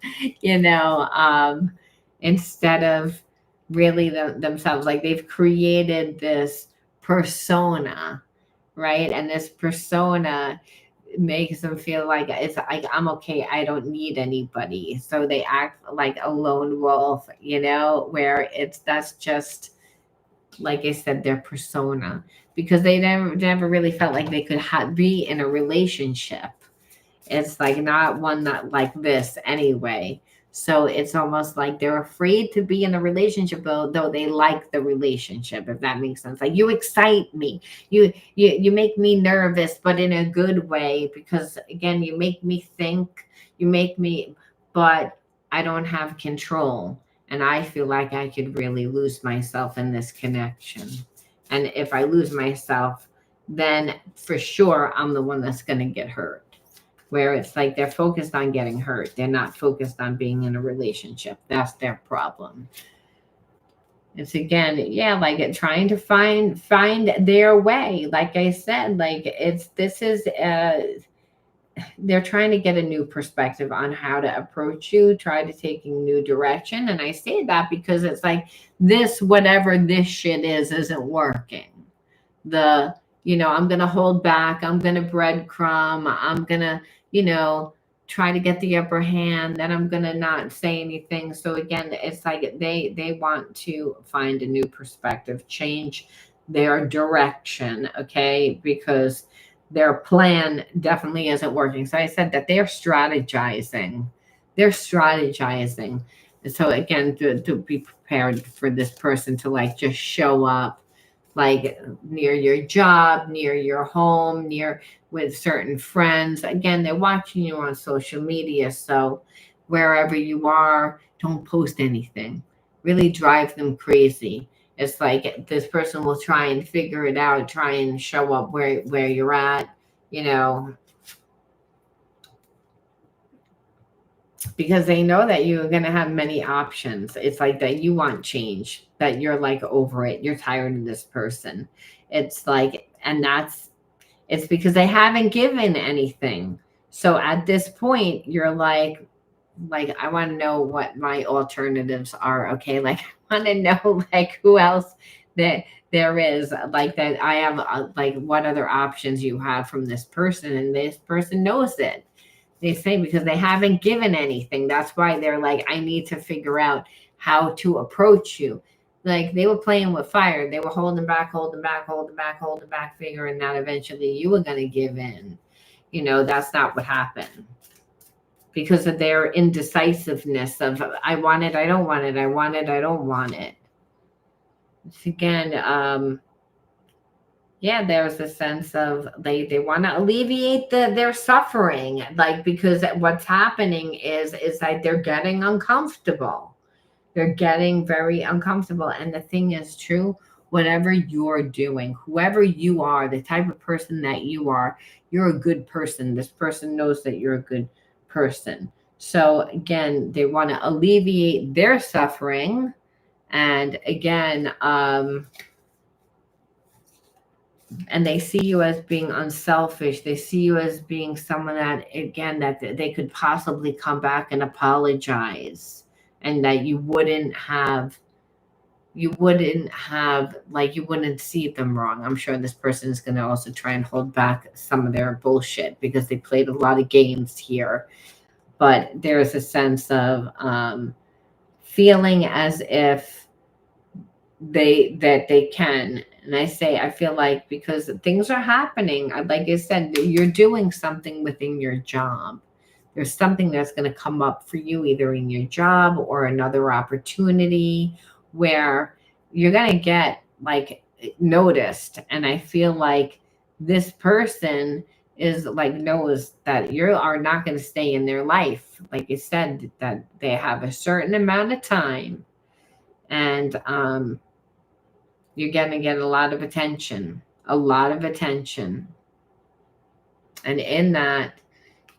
really themselves. Like they've created this persona, right? And this persona makes them feel like it's like, I'm okay, I don't need anybody. So they act like a lone wolf, where that's just, like I said, their persona, because they never really felt like they could be in a relationship. It's like not one that like this anyway. So it's almost like they're afraid to be in a relationship, though they like the relationship, if that makes sense. Like, you excite me, you make me nervous, but in a good way, because again, you make me think, but I don't have control. And I feel like I could really lose myself in this connection. And if I lose myself, then for sure I'm the one that's going to get hurt. Where it's like they're focused on getting hurt. They're not focused on being in a relationship. That's their problem. It's again, yeah, like trying to find their way. Like I said, like they're trying to get a new perspective on how to approach you, try to take a new direction. And I say that because it's like this, whatever this shit is, isn't working. I'm going to hold back. I'm going to breadcrumb. I'm going to, try to get the upper hand. Then I'm going to not say anything. So again, it's like they want to find a new perspective, change their direction. Okay. Because their plan definitely isn't working. So I said that they're strategizing. They're strategizing. And so again, to be prepared for this person to like just show up like near your job, near your home, near with certain friends. Again, they're watching you on social media. So wherever you are, don't post anything. Really drive them crazy. It's like this person will try and figure it out, try and show up where you're at, because they know that you're going to have many options. It's like that you want change, that you're like over it. You're tired of this person. It's like, and it's because they haven't given anything. So at this point, you're like, I want to know what my alternatives are. Okay. Like, I want to know like who else that there is, like that I have, like what other options you have from this person. And this person knows it. They say because they haven't given anything. That's why they're like, I need to figure out how to approach you. Like they were playing with fire. They were holding back, figuring that eventually you were going to give in. That's not what happened. Because of their indecisiveness of I want it, I don't want it, I want it, I don't want it. It's again, there's a sense of they want to alleviate their suffering, like because what's happening is like they're getting uncomfortable. They're getting very uncomfortable. And the thing is true, whatever you're doing, whoever you are, the type of person that you are, you're a good person. This person knows that you're a good person. So again, they want to alleviate their suffering. And again, and they see you as being unselfish. They see you as being someone that, again, that they could possibly come back and apologize, and that you wouldn't see them wrong. I'm sure this person is going to also try and hold back some of their bullshit because they played a lot of games here. But there's a sense of feeling as if they can. And I feel like because things are happening, like I said, you're doing something within your job. There's something that's going to come up for you either in your job or another opportunity where you're going to get like noticed. And I feel like this person is like knows that you are not going to stay in their life. Like I said, that they have a certain amount of time, and you're going to get a lot of attention. And in that,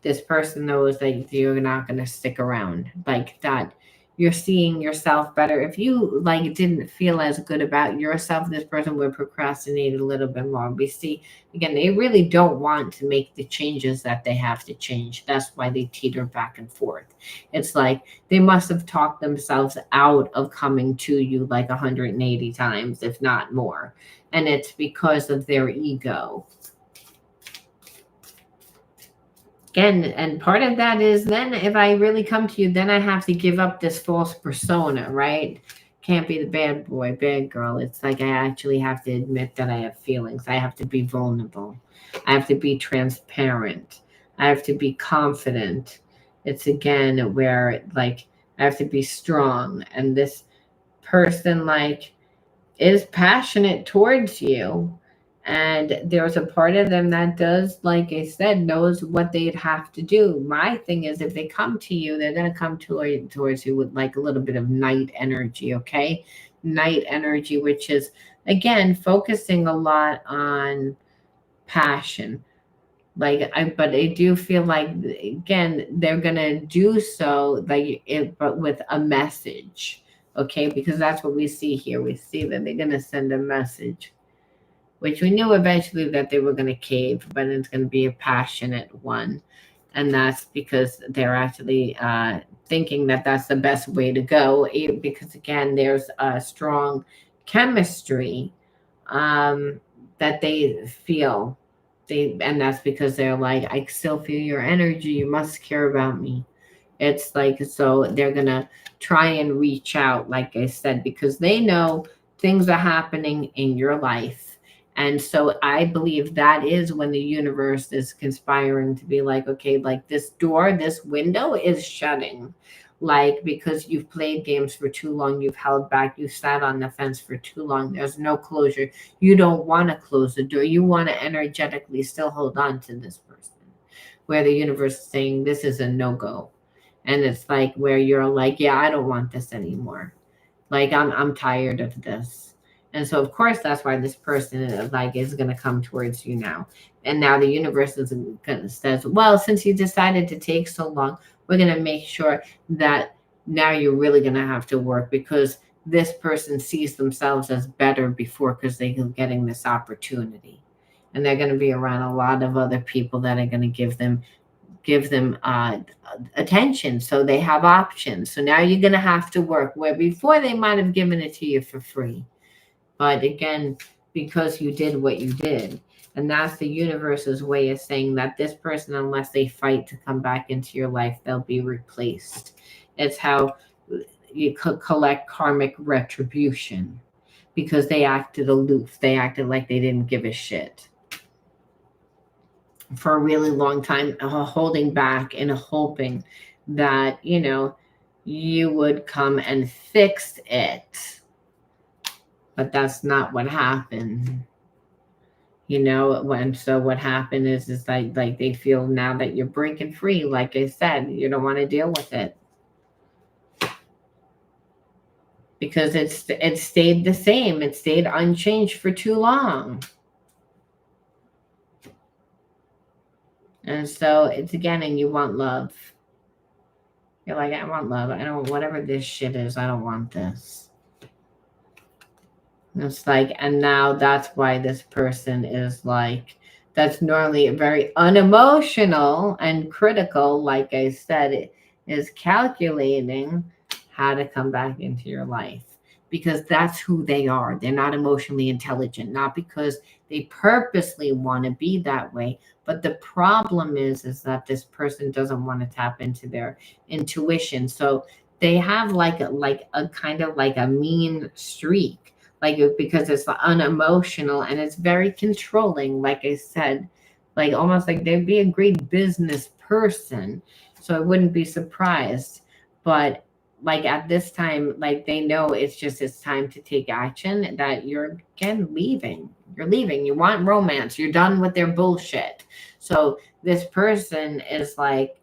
this person knows that you're not going to stick around, like that you're seeing yourself better. If you like didn't feel as good about yourself, this person would procrastinate a little bit more. We see, again, they really don't want to make the changes that they have to change. That's why they teeter back and forth. It's like they must have talked themselves out of coming to you like 180 times, if not more. And it's because of their ego. Again, and part of that is then if I really come to you, then I have to give up this false persona, right? Can't be the bad boy, bad girl. It's like I actually have to admit that I have feelings. I have to be vulnerable. I have to be transparent. I have to be confident. It's again where like I have to be strong. And this person like is passionate towards you. And there's a part of them that does, like I said, knows what they'd have to do. My thing is if they come to you, they're going to come towards you with like a little bit of night energy, okay? Night energy, which is, again, focusing a lot on passion. But I do feel like, again, they're gonna do so like it, but with a message, okay? Because that's what we see here. We see that they're gonna send a message, which we knew eventually that they were gonna cave, but it's gonna be a passionate one, and that's because they're actually thinking that that's the best way to go. Because again, there's a strong chemistry um, that they feel. And that's because they're like, I still feel your energy. You must care about me. It's like, so they're gonna try and reach out, like I said, because they know things are happening in your life. And so I believe that is when the universe is conspiring to be like, okay, like this door, this window is shutting. Like, because you've played games for too long, you've held back, you sat on the fence for too long, there's no closure. You don't want to close the door. You want to energetically still hold on to this person. Where the universe is saying this is a no-go. And it's like where you're like, yeah, I don't want this anymore. Like I'm tired of this. And so of course that's why this person is gonna come towards you now. And now the universe is gonna says, well, since you decided to take so long, we're gonna make sure that now you're really gonna have to work, because this person sees themselves as better before, because they're getting this opportunity. And they're going to be around a lot of other people that are going to give them attention, so they have options. So now you're going to have to work, where before they might have given it to you for free. But again, because you did what you did. And that's the universe's way of saying that this person, unless they fight to come back into your life, they'll be replaced. It's how you collect karmic retribution, because they acted aloof. They acted like they didn't give a shit for a really long time, holding back and hoping that, you would come and fix it. But that's not what happened. When so what happened is like they feel now that you're breaking free, like I said, you don't want to deal with it. Because it stayed the same. It stayed unchanged for too long. And so it's again, and you want love. You're like, I want love. I don't, whatever this shit is, I don't want this. And it's like, and now that's why this person is like, that's normally very unemotional and critical, like I said, it is calculating how to come back into your life. Because that's who they are. They're not emotionally intelligent, not because they purposely want to be that way. But the problem is that this person doesn't want to tap into their intuition. So they have like a kind of like a mean streak, like because it's unemotional and it's very controlling. Like I said, like almost like they'd be a great business person. So I wouldn't be surprised. But like at this time, like they know it's time to take action, that you're again leaving. You're leaving. You want romance. You're done with their bullshit. So this person is like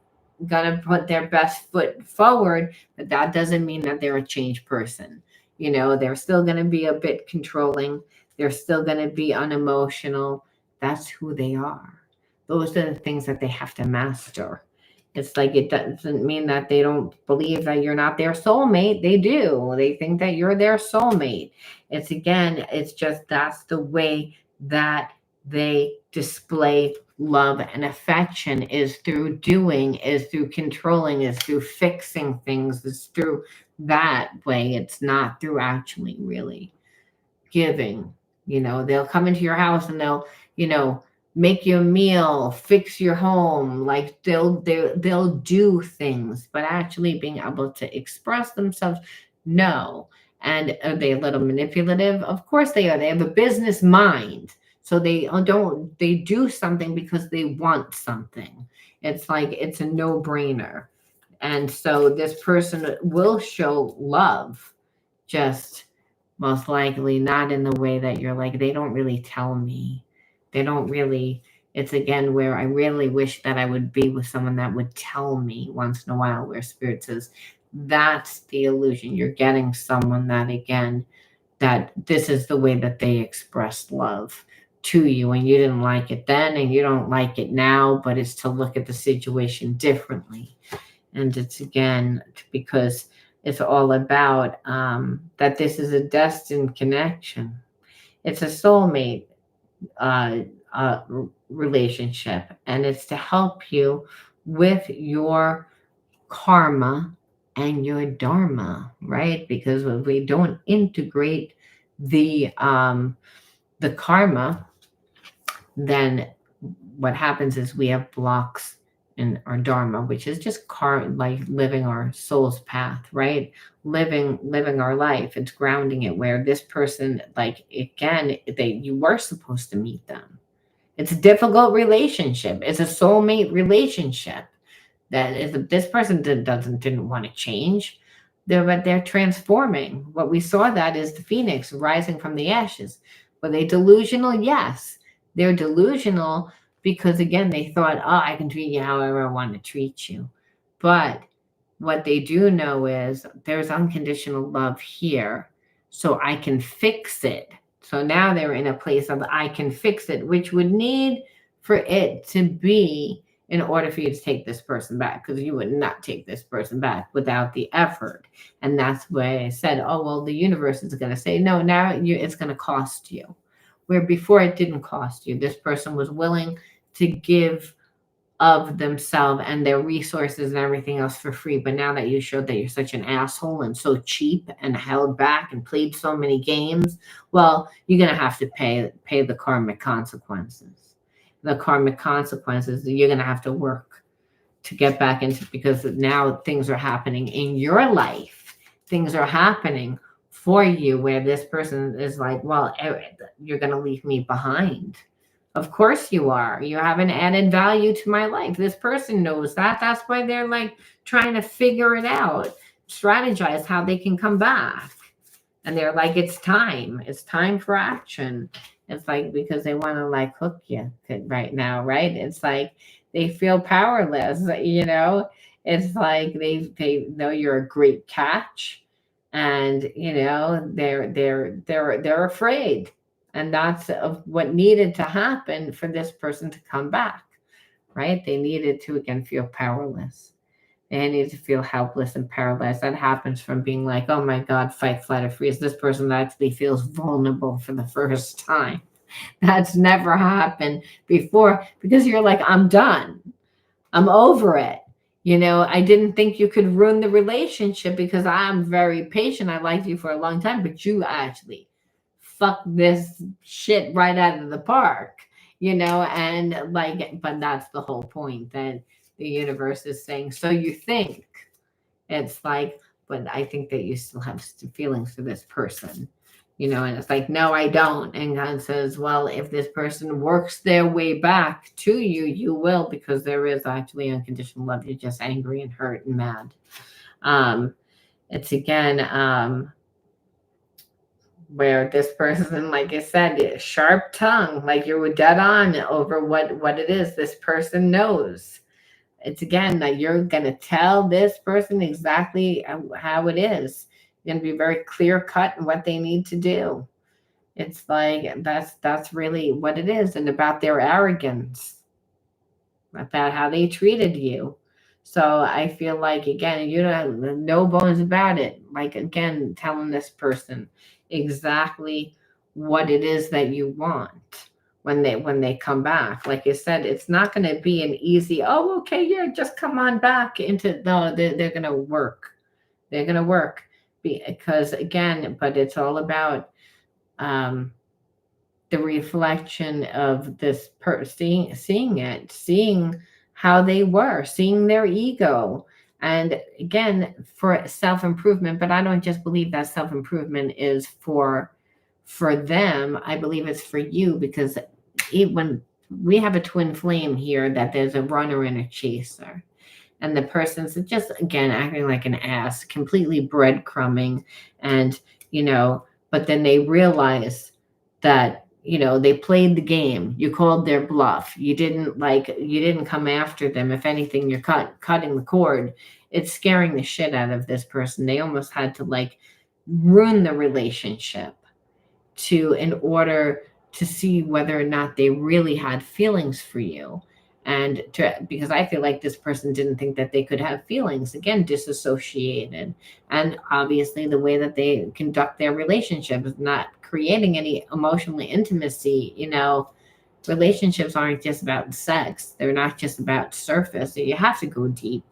gonna put their best foot forward, but that doesn't mean that they're a changed person. They're still gonna be a bit controlling. They're still gonna be unemotional. That's who they are. Those are the things that they have to master. It's like it doesn't mean that they don't believe that you're not their soulmate. They do. They think that you're their soulmate. It's just that's the way that they display love and affection, is through doing, is through controlling, is through fixing things, is through that way. It's not through actually really giving. They'll come into your house and they'll, make you a meal, fix your home. Like they'll do things, but actually being able to express themselves, no. And are they a little manipulative? Of course they are. They have a business mind. So they do something because they want something. It's like it's a no-brainer. And so this person will show love, just most likely not in the way that you're like, they don't really tell me. They don't really, it's again where I really wish that I would be with someone that would tell me once in a while, where spirit says, that's the illusion. You're getting someone that, again, that this is the way that they express love. to you, and you didn't like it then and you don't like it now, but it's to look at the situation differently. And it's again because it's all about that this is a destined connection. It's a soulmate uh, relationship, and it's to help you with your karma and your dharma, right? Because when we don't integrate the karma, then what happens is we have blocks in our dharma, which is just like living our soul's path, right? Living our life. It's grounding it where this person, like again, you were supposed to meet them. It's a difficult relationship. It's a soulmate relationship. That if this person didn't want to change, they're transforming. What we saw that is the phoenix rising from the ashes. Were they delusional? Yes, they're delusional because again they thought, oh, I can treat you however I want to treat you. But what they do know is there's unconditional love here, so I can fix it. So now they're in a place of I can fix it, which would need for it to be in order for you to take this person back, because you would not take this person back without the effort. And that's why I said, oh, well, the universe is going to say, no, now it's going to cost you. Where before it didn't cost you. This person was willing to give of themselves and their resources and everything else for free. But now that you showed that you're such an asshole and so cheap and held back and played so many games, well, you're going to have to pay the karmic consequences. The karmic consequences, you're going to have to work to get back into, because now things are happening in your life. Things are happening for you where this person is like, well, you're going to leave me behind. Of course you are. You have an added value to my life. This person knows that. That's why they're like trying to figure it out, strategize how they can come back. And they're like, it's time. It's time for action. It's like because they want to like hook you right now, right? It's like they feel powerless, you know? It's like they know you're a great catch, and you know, they're afraid. And that's of what needed to happen for this person to come back, right? They needed to, again, feel powerless. They needed to feel helpless and paralyzed. That happens from being like, oh my God, fight, flight, or freeze. This person actually feels vulnerable for the first time. That's never happened before because you're like, I'm done. I'm over it. You know, I didn't think you could ruin the relationship because I'm very patient. I liked you for a long time, but you actually fuck this shit right out of the park, you know, and like, but that's the whole point that the universe is saying. So you think it's like, but I think that you still have feelings for this person, you know, and it's like, no, I don't. And God says, well, if this person works their way back to you, you will, because there is actually unconditional love. You're just angry and hurt and mad. It's again, where this person, like I said, sharp tongue, like you were dead on over what it is this person knows. It's again that you're going to tell this person exactly how it is. You're going to be very clear cut in what they need to do. It's like that's really what it is, and about their arrogance, about how they treated you. So I feel like again, you don't have no bones about it. Like again, telling this person exactly what it is that you want when they come back. Like I said, it's not going to be an easy, oh, okay, yeah, just come on back into, no, they're going to work. They're going to work because again, but it's all about the reflection of this seeing how they were, seeing their ego. And again, for self-improvement, but I don't just believe that self-improvement is for them. I believe it's for you, because when we have a twin flame here, that there's a runner and a chaser. And the person's just, again, acting like an ass, completely breadcrumbing. And, you know, but then they realize that, you know, they played the game. You called their bluff. You didn't come after them. If anything, you're cutting the cord. It's scaring the shit out of this person. They almost had to like ruin the relationship in order to see whether or not they really had feelings for you. And because I feel like this person didn't think that they could have feelings, again, disassociated. And obviously, the way that they conduct their relationship is not creating any emotional intimacy. Relationships aren't just about sex, they're not just about surface. So you have to go deep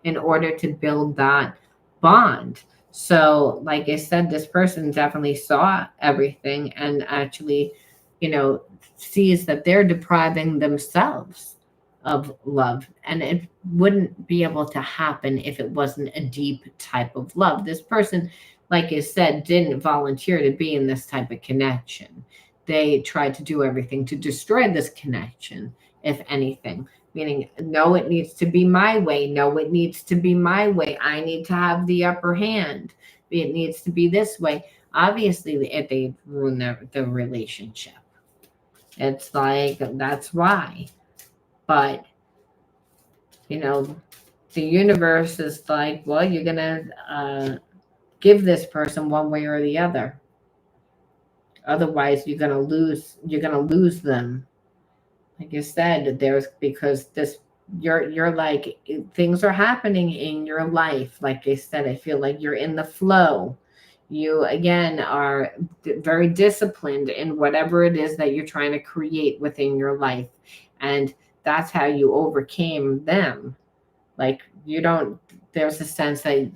in order to build that bond. So, like I said, this person definitely saw everything and actually, sees that they're depriving themselves of love. And it wouldn't be able to happen if it wasn't a deep type of love. This person, like I said, didn't volunteer to be in this type of connection. They tried to do everything to destroy this connection, if anything. Meaning, no, it needs to be my way. No, it needs to be my way. I need to have the upper hand. It needs to be this way. Obviously, they ruin the relationship. It's like, that's why. But, the universe is like, well, you're going to give this person one way or the other. Otherwise, you're going to lose them. Like I said, you're like, things are happening in your life. Like I said, I feel like you're in the flow. You, again, are very disciplined in whatever it is that you're trying to create within your life. And that's how you overcame them. Like, there's a sense that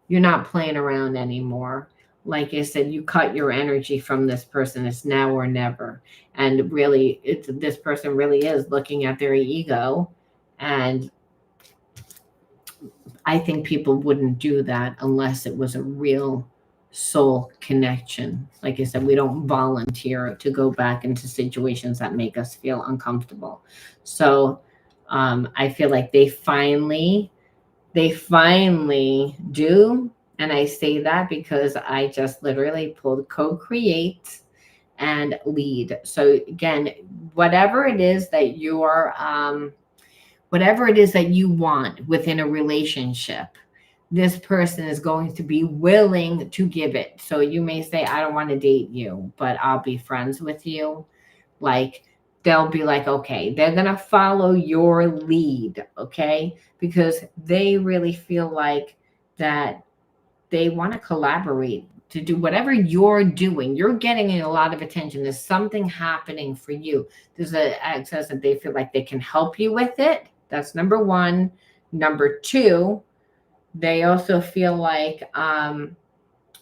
you're not playing around anymore. Like I said, you cut your energy from this person. It's now or never. And really, this person really is looking at their ego. And I think people wouldn't do that unless it was a real soul connection. Like I said, we don't volunteer to go back into situations that make us feel uncomfortable. So I feel like they finally do. And I say that because I just literally pulled co-create and lead. So again, whatever it is that you want within a relationship, this person is going to be willing to give it. So you may say, I don't want to date you, but I'll be friends with you. Like, they'll be like, okay, they're going to follow your lead, okay? Because they really feel like that they want to collaborate to do whatever you're doing. You're getting a lot of attention. There's something happening for you. There's an access that they feel like they can help you with it. That's number one. Number two, they also feel like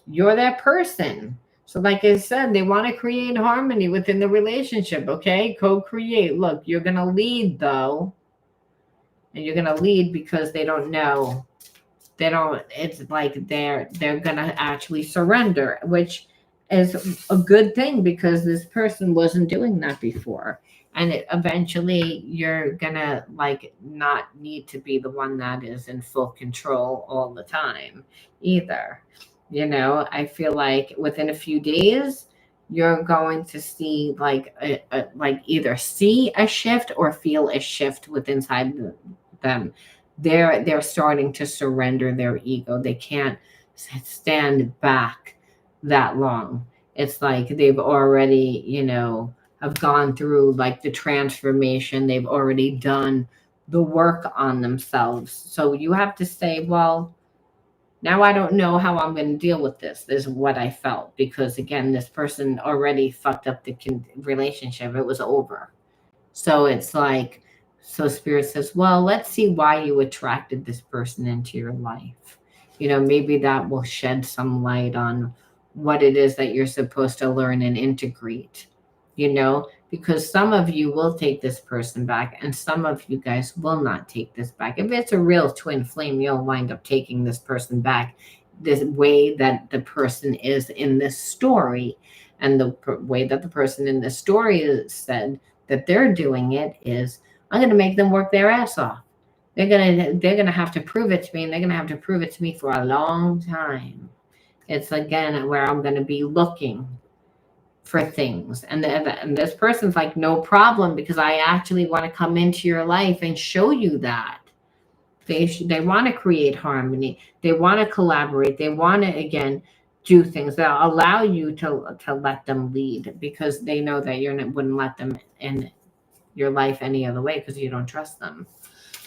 you're that person. So like I said, they want to create harmony within the relationship, okay? Co-create. Look, you're going to lead, though. And you're going to lead because they don't know. It's like they're going to actually surrender, which is a good thing because this person wasn't doing that before. And eventually you're going to like not need to be the one that is in full control all the time either. I feel like within a few days, you're going to see like either see a shift or feel a shift within inside them. They're starting to surrender their ego. They can't stand back that long. It's like they've already, have gone through like the transformation. They've already done the work on themselves. So you have to say, well, now I don't know how I'm going to deal with this. This is what I felt. Because again, this person already fucked up the relationship. It was over. So it's like, so Spirit says, well, let's see why you attracted this person into your life. Maybe that will shed some light on what it is that you're supposed to learn and integrate, because some of you will take this person back and some of you guys will not take this back. If it's a real twin flame, you'll wind up taking this person back this way that the person is in this story. And the way that the person in the story is said that they're doing it is, I'm going to make them work their ass off. They're going to have to prove it to me, and they're going to have to prove it to me for a long time. It's again where I'm going to be looking for things. And this person's like, no problem, because I actually want to come into your life and show you that. They want to create harmony. They want to collaborate. They want to, again, do things that allow you to let them lead, because they know that wouldn't let them in your life any other way because you don't trust them.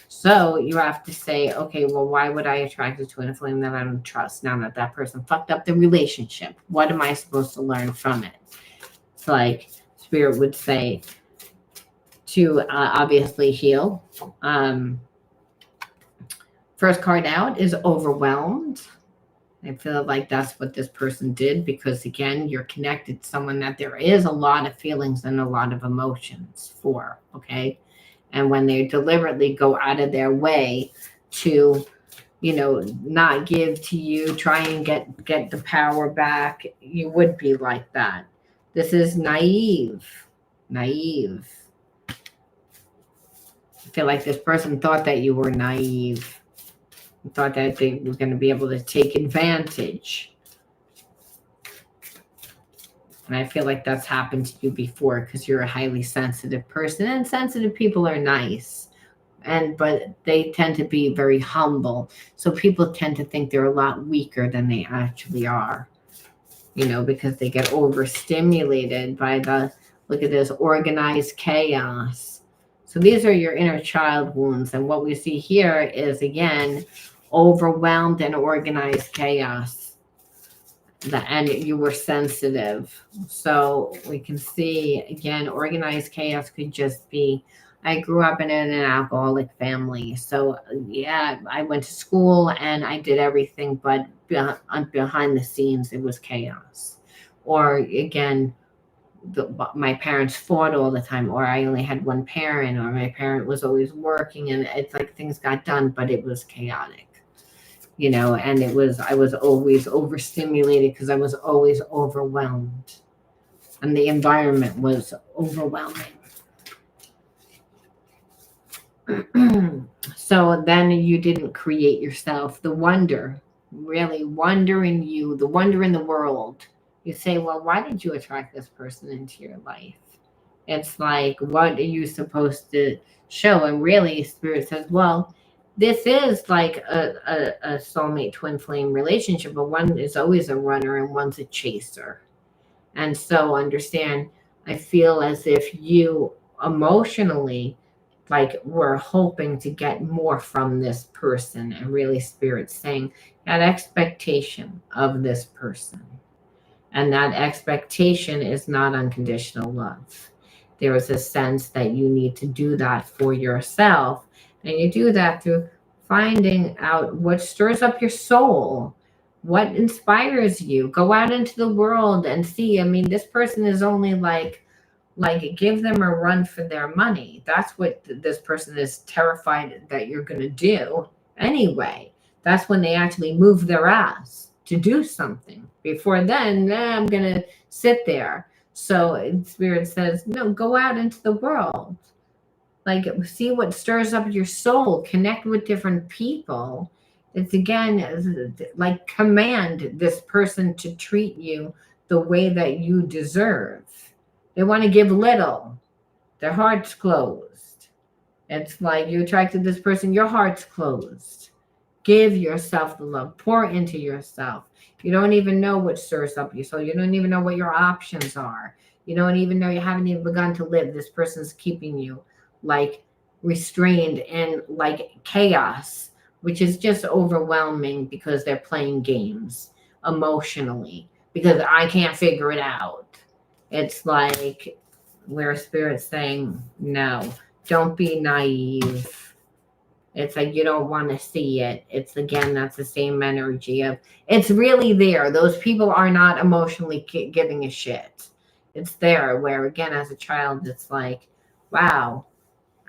So you have to say, okay, well, why would I attract a twin flame that I don't trust? Now that that person fucked up the relationship, what am I supposed to learn from it? It's like Spirit would say to obviously heal. First card out is overwhelmed. I feel like that's what this person did, because again, you're connected to someone that there is a lot of feelings and a lot of emotions for, okay? And when they deliberately go out of their way to, not give to you, try and get the power back, you would be like that. This is naive. I feel like this person thought that you were naive. Thought that they were going to be able to take advantage. And I feel like that's happened to you before, because you're a highly sensitive person, and sensitive people are nice. But they tend to be very humble. So people tend to think they're a lot weaker than they actually are, because they get overstimulated by look at this, organized chaos. So these are your inner child wounds. And what we see here is, again, overwhelmed and organized chaos. And you were sensitive. So we can see, again, organized chaos could just be, I grew up in an alcoholic family. So yeah, I went to school and I did everything, but behind the scenes, it was chaos. Or again, my parents fought all the time, or I only had one parent, or my parent was always working, and it's like things got done, but it was chaotic, and I was always overstimulated because I was always overwhelmed, and the environment was overwhelming. So then you didn't create yourself. The wonder, really wonder in you, the wonder in the world. You say, well, why did you attract this person into your life? It's like, what are you supposed to show? And really, Spirit says, well, this is like a soulmate twin flame relationship, but one is always a runner and one's a chaser. And so understand, I feel as if you emotionally we're hoping to get more from this person, and really Spirit's saying that expectation of this person. And that expectation is not unconditional love. There is a sense that you need to do that for yourself. And you do that through finding out what stirs up your soul, what inspires you. Go out into the world and see. I mean, this person is only like give them a run for their money. That's what this person is terrified that you're going to do anyway. That's when they actually move their ass to do something. Before then, I'm going to sit there. So Spirit says, no, go out into the world. See what stirs up your soul. Connect with different people. It's again, like command this person to treat you the way that you deserve. They want to give little. Their heart's closed. It's like you attracted this person, your heart's closed. Give yourself the love. Pour into yourself. You don't even know what stirs up your soul. You don't even know what your options are. You don't even know, you haven't even begun to live. This person's keeping you restrained in chaos, which is just overwhelming because they're playing games emotionally, because I can't figure it out. It's like where Spirit's saying, no, don't be naive. It's like you don't want to see it. It's again, that's the same energy of it's really there. Those people are not emotionally giving a shit. It's there where, again, as a child, it's like, wow,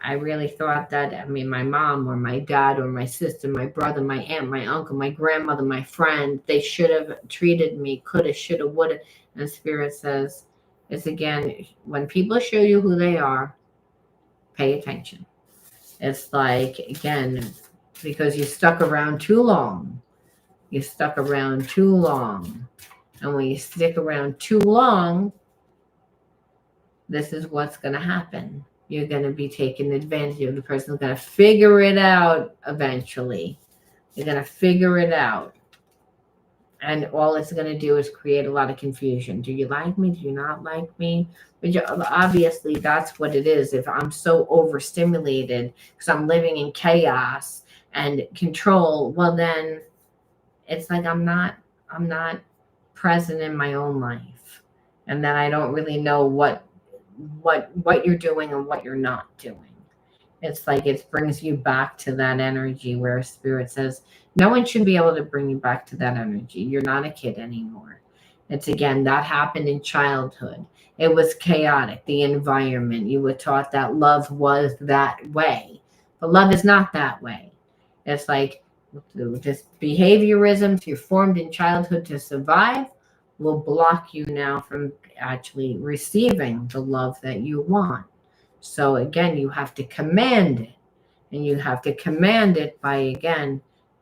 I really thought that, my mom or my dad or my sister, my brother, my aunt, my uncle, my grandmother, my friend, they should have treated me, coulda, shoulda, woulda. And Spirit says, it's again, when people show you who they are, pay attention. It's like, again, because you stuck around too long. You stuck around too long. And when you stick around too long, this is what's going to happen. You're going to be taken advantage of. The person's going to figure it out eventually. You're going to figure it out. And all it's going to do is create a lot of confusion. Do you like me? Do you not like me? But obviously, that's what it is. If I'm so overstimulated because I'm living in chaos and control, well, then it's like I'm not present in my own life, and then I don't really know what you're doing and what you're not doing. It's like it brings you back to that energy where spirit says, no one should be able to bring you back to that energy. You're not a kid anymore. It's again, that happened in childhood. It was chaotic, the environment. You were taught that love was that way. But love is not that way. It's like this behaviorisms you formed in childhood to survive will block you now from actually receiving the love that you want. So again, you have to command it. And you have to command it by, again,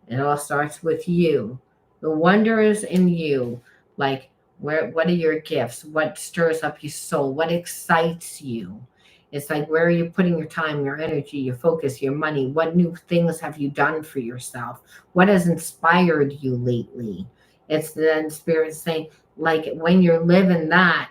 it all starts with you. The wonder is in you. Like, what are your gifts? What stirs up your soul? What excites you? It's like, where are you putting your time, your energy, your focus, your money? What new things have you done for yourself? What has inspired you lately? It's then spirit saying, like, when you're living that,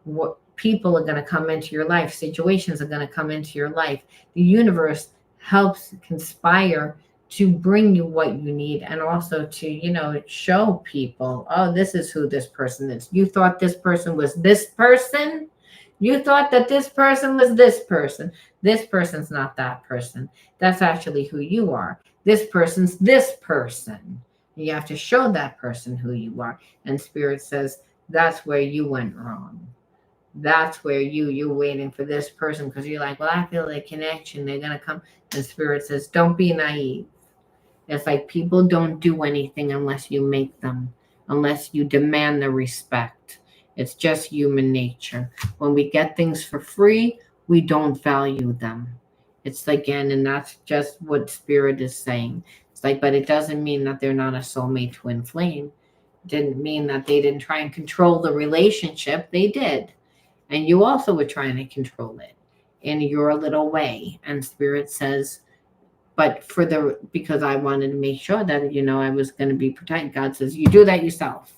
what people are going to come into your life, situations are going to come into your life. The universe helps conspire to bring you what you need, and also to show people, oh, this is who this person is. You thought this person was this person. You thought that this person was this person. This person's not that person. That's actually who you are. This person's this person. You have to show that person who you are. And spirit says, that's where you went wrong. That's where you're waiting for this person because you're like, well, I feel a connection. They're going to come. And spirit says, don't be naive. It's like people don't do anything unless you make them, unless you demand the respect. It's just human nature. When we get things for free, we don't value them. It's again, and that's just what spirit is saying. It's like, but it doesn't mean that they're not a soulmate twin flame. It didn't mean that they didn't try and control the relationship. They did. And you also were trying to control it in your little way. And spirit says, but because I wanted to make sure that, I was going to be protected. God says, you do that yourself.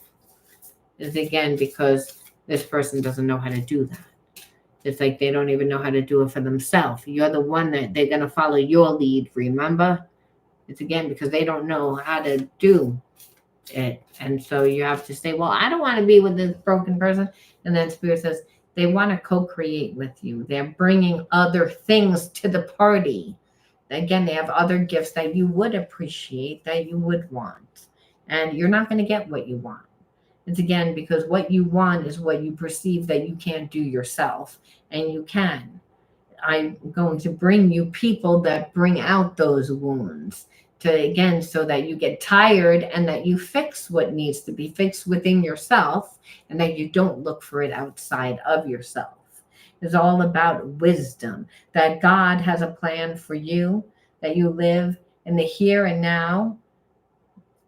It's again, because this person doesn't know how to do that. It's like they don't even know how to do it for themselves. You're the one that they're going to follow your lead. Remember? It's again, because they don't know how to do it. And so you have to say, well, I don't want to be with this broken person. And then spirit says, they want to co-create with you. They're bringing other things to the party. Again, they have other gifts that you would appreciate, that you would want. And you're not going to get what you want. It's again, because what you want is what you perceive that you can't do yourself. And you can. I'm going to bring you people that bring out those wounds. So that you get tired and that you fix what needs to be fixed within yourself and that you don't look for it outside of yourself. It's all about wisdom, that God has a plan for you, that you live in the here and now,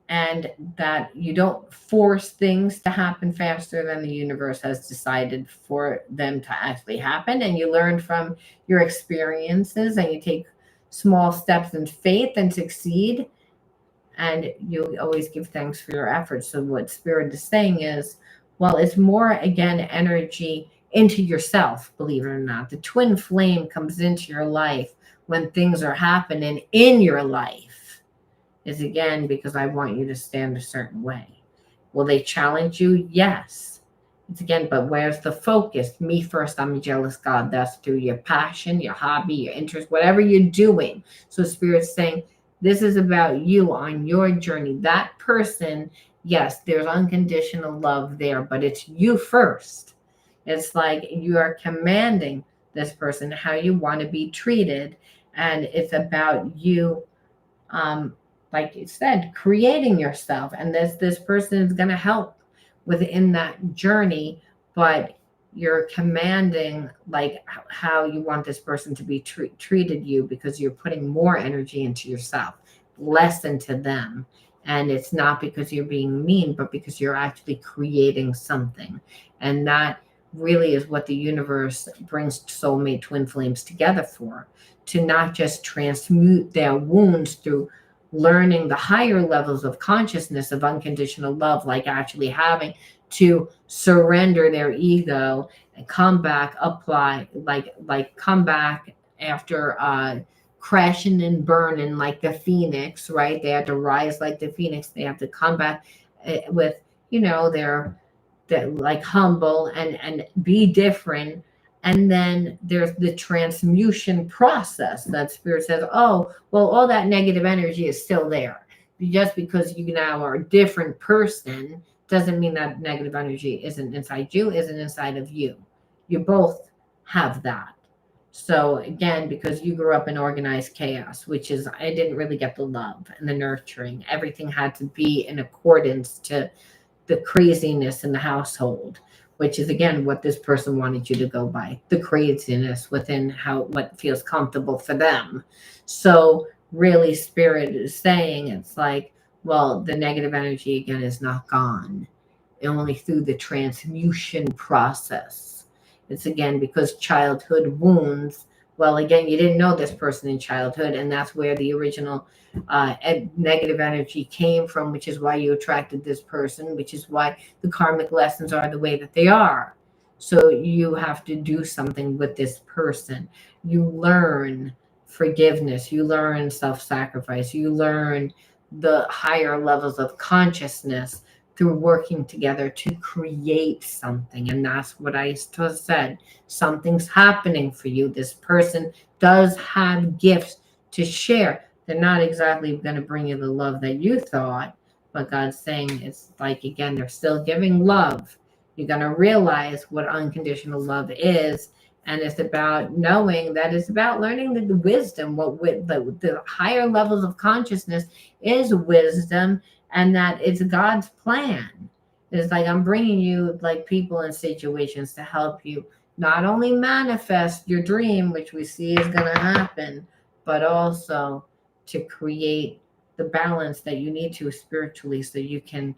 and that you don't force things to happen faster than the universe has decided for them to actually happen. And you learn from your experiences and you take small steps in faith and succeed, and you always give thanks for your efforts. So what spirit is saying is, well, it's more again energy into yourself. Believe it or not, the twin flame comes into your life when things are happening in your life. Is again because I want you to stand a certain way. Will they challenge you? Yes. It's again, but where's the focus? Me first, I'm a jealous God. That's through your passion, your hobby, your interest, whatever you're doing. So Spirit's saying, this is about you on your journey. That person, yes, there's unconditional love there, but it's you first. It's like you are commanding this person how you want to be treated. And it's about you, like you said, creating yourself. And this person is going to help within that journey, but you're commanding like how you want this person to be treated you, because you're putting more energy into yourself, less into them. And it's not because you're being mean, but because you're actually creating something. And that really is what the universe brings soulmate twin flames together for, to not just transmute their wounds through learning the higher levels of consciousness of unconditional love, like actually having to surrender their ego and come back, apply, like come back after crashing and burning like the phoenix, right? They had to rise like the phoenix. They have to come back with, you know, their like humble and be different. And then there's the transmutation process that spirit says, oh, well, all that negative energy is still there. Just because you now are a different person doesn't mean that negative energy isn't inside you, isn't inside of you. You both have that. So again, because you grew up in organized chaos, which is, I didn't really get the love and the nurturing. Everything had to be in accordance to the craziness in the household, which is again what this person wanted you to go by, the craziness within what feels comfortable for them. So really spirit is saying, it's like, well, the negative energy again is not gone, only through the transmutation process. It's again because childhood wounds, well, again, you didn't know this person in childhood, and that's where the original negative energy came from, which is why you attracted this person, which is why the karmic lessons are the way that they are. So you have to do something with this person. You learn forgiveness, you learn self-sacrifice, you learn the higher levels of consciousness through working together to create something. And that's what I said. Something's happening for you. This person does have gifts to share. They're not exactly going to bring you the love that you thought, but God's saying it's like, again, they're still giving love. You're going to realize what unconditional love is. And it's about knowing that it's about learning the wisdom, what with the higher levels of consciousness is wisdom, and that it's God's plan. It's like, I'm bringing you like people and situations to help you not only manifest your dream, which we see is going to happen, but also to create the balance that you need to spiritually so you can,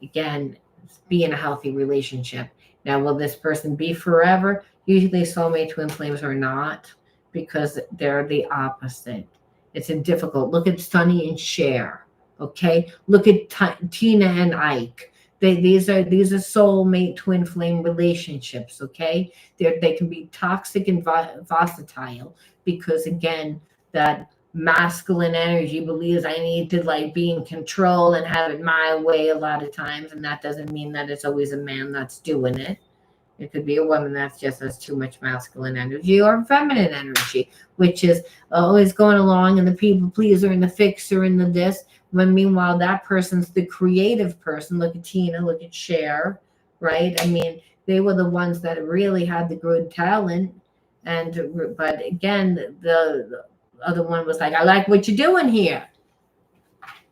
again, be in a healthy relationship. Now, will this person be forever? Usually soulmate twin flames are not, because they're the opposite. It's a difficult. Look at Sunny and Cher. Okay, look at Tina and Ike. These are soulmate twin flame relationships. Okay, they can be toxic and volatile, because again, that masculine energy believes I need to like be in control and have it my way a lot of times, and that doesn't mean that it's always a man that's doing it. It could be a woman that's just has too much masculine energy or feminine energy, which is always going along and the people pleaser and the fixer and the this. When meanwhile, that person's the creative person. Look at Tina, look at Cher, right? I mean, they were the ones that really had the good talent. But again, the other one was like, I like what you're doing here.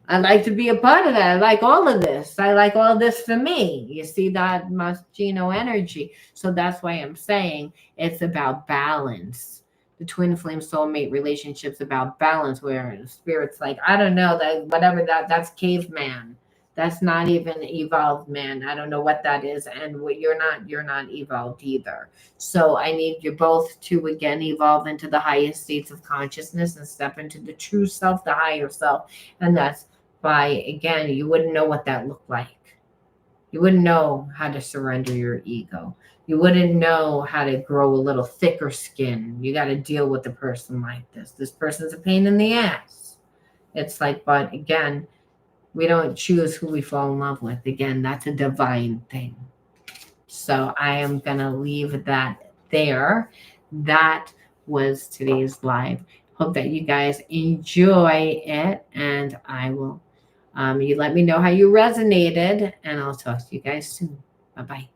I like to be a part of that. I like all of this. I like all this for me. You see that Machino energy. So that's why I'm saying it's about balance. The twin flame soulmate relationship's about balance, where spirit's like, I don't know, that whatever that's caveman. That's not even evolved man. I don't know what that is. And you're not evolved either. So I need you both to again evolve into the highest states of consciousness and step into the true self, the higher self. And that's by, again, you wouldn't know what that looked like. You wouldn't know how to surrender your ego. You wouldn't know how to grow a little thicker skin. You got to deal with a person like this. This person's a pain in the ass. It's like, but again, we don't choose who we fall in love with. Again, that's a divine thing. So I am going to leave that there. That was today's live. Hope that you guys enjoy it, and I will you let me know how you resonated, and I'll talk to you guys soon. Bye-bye.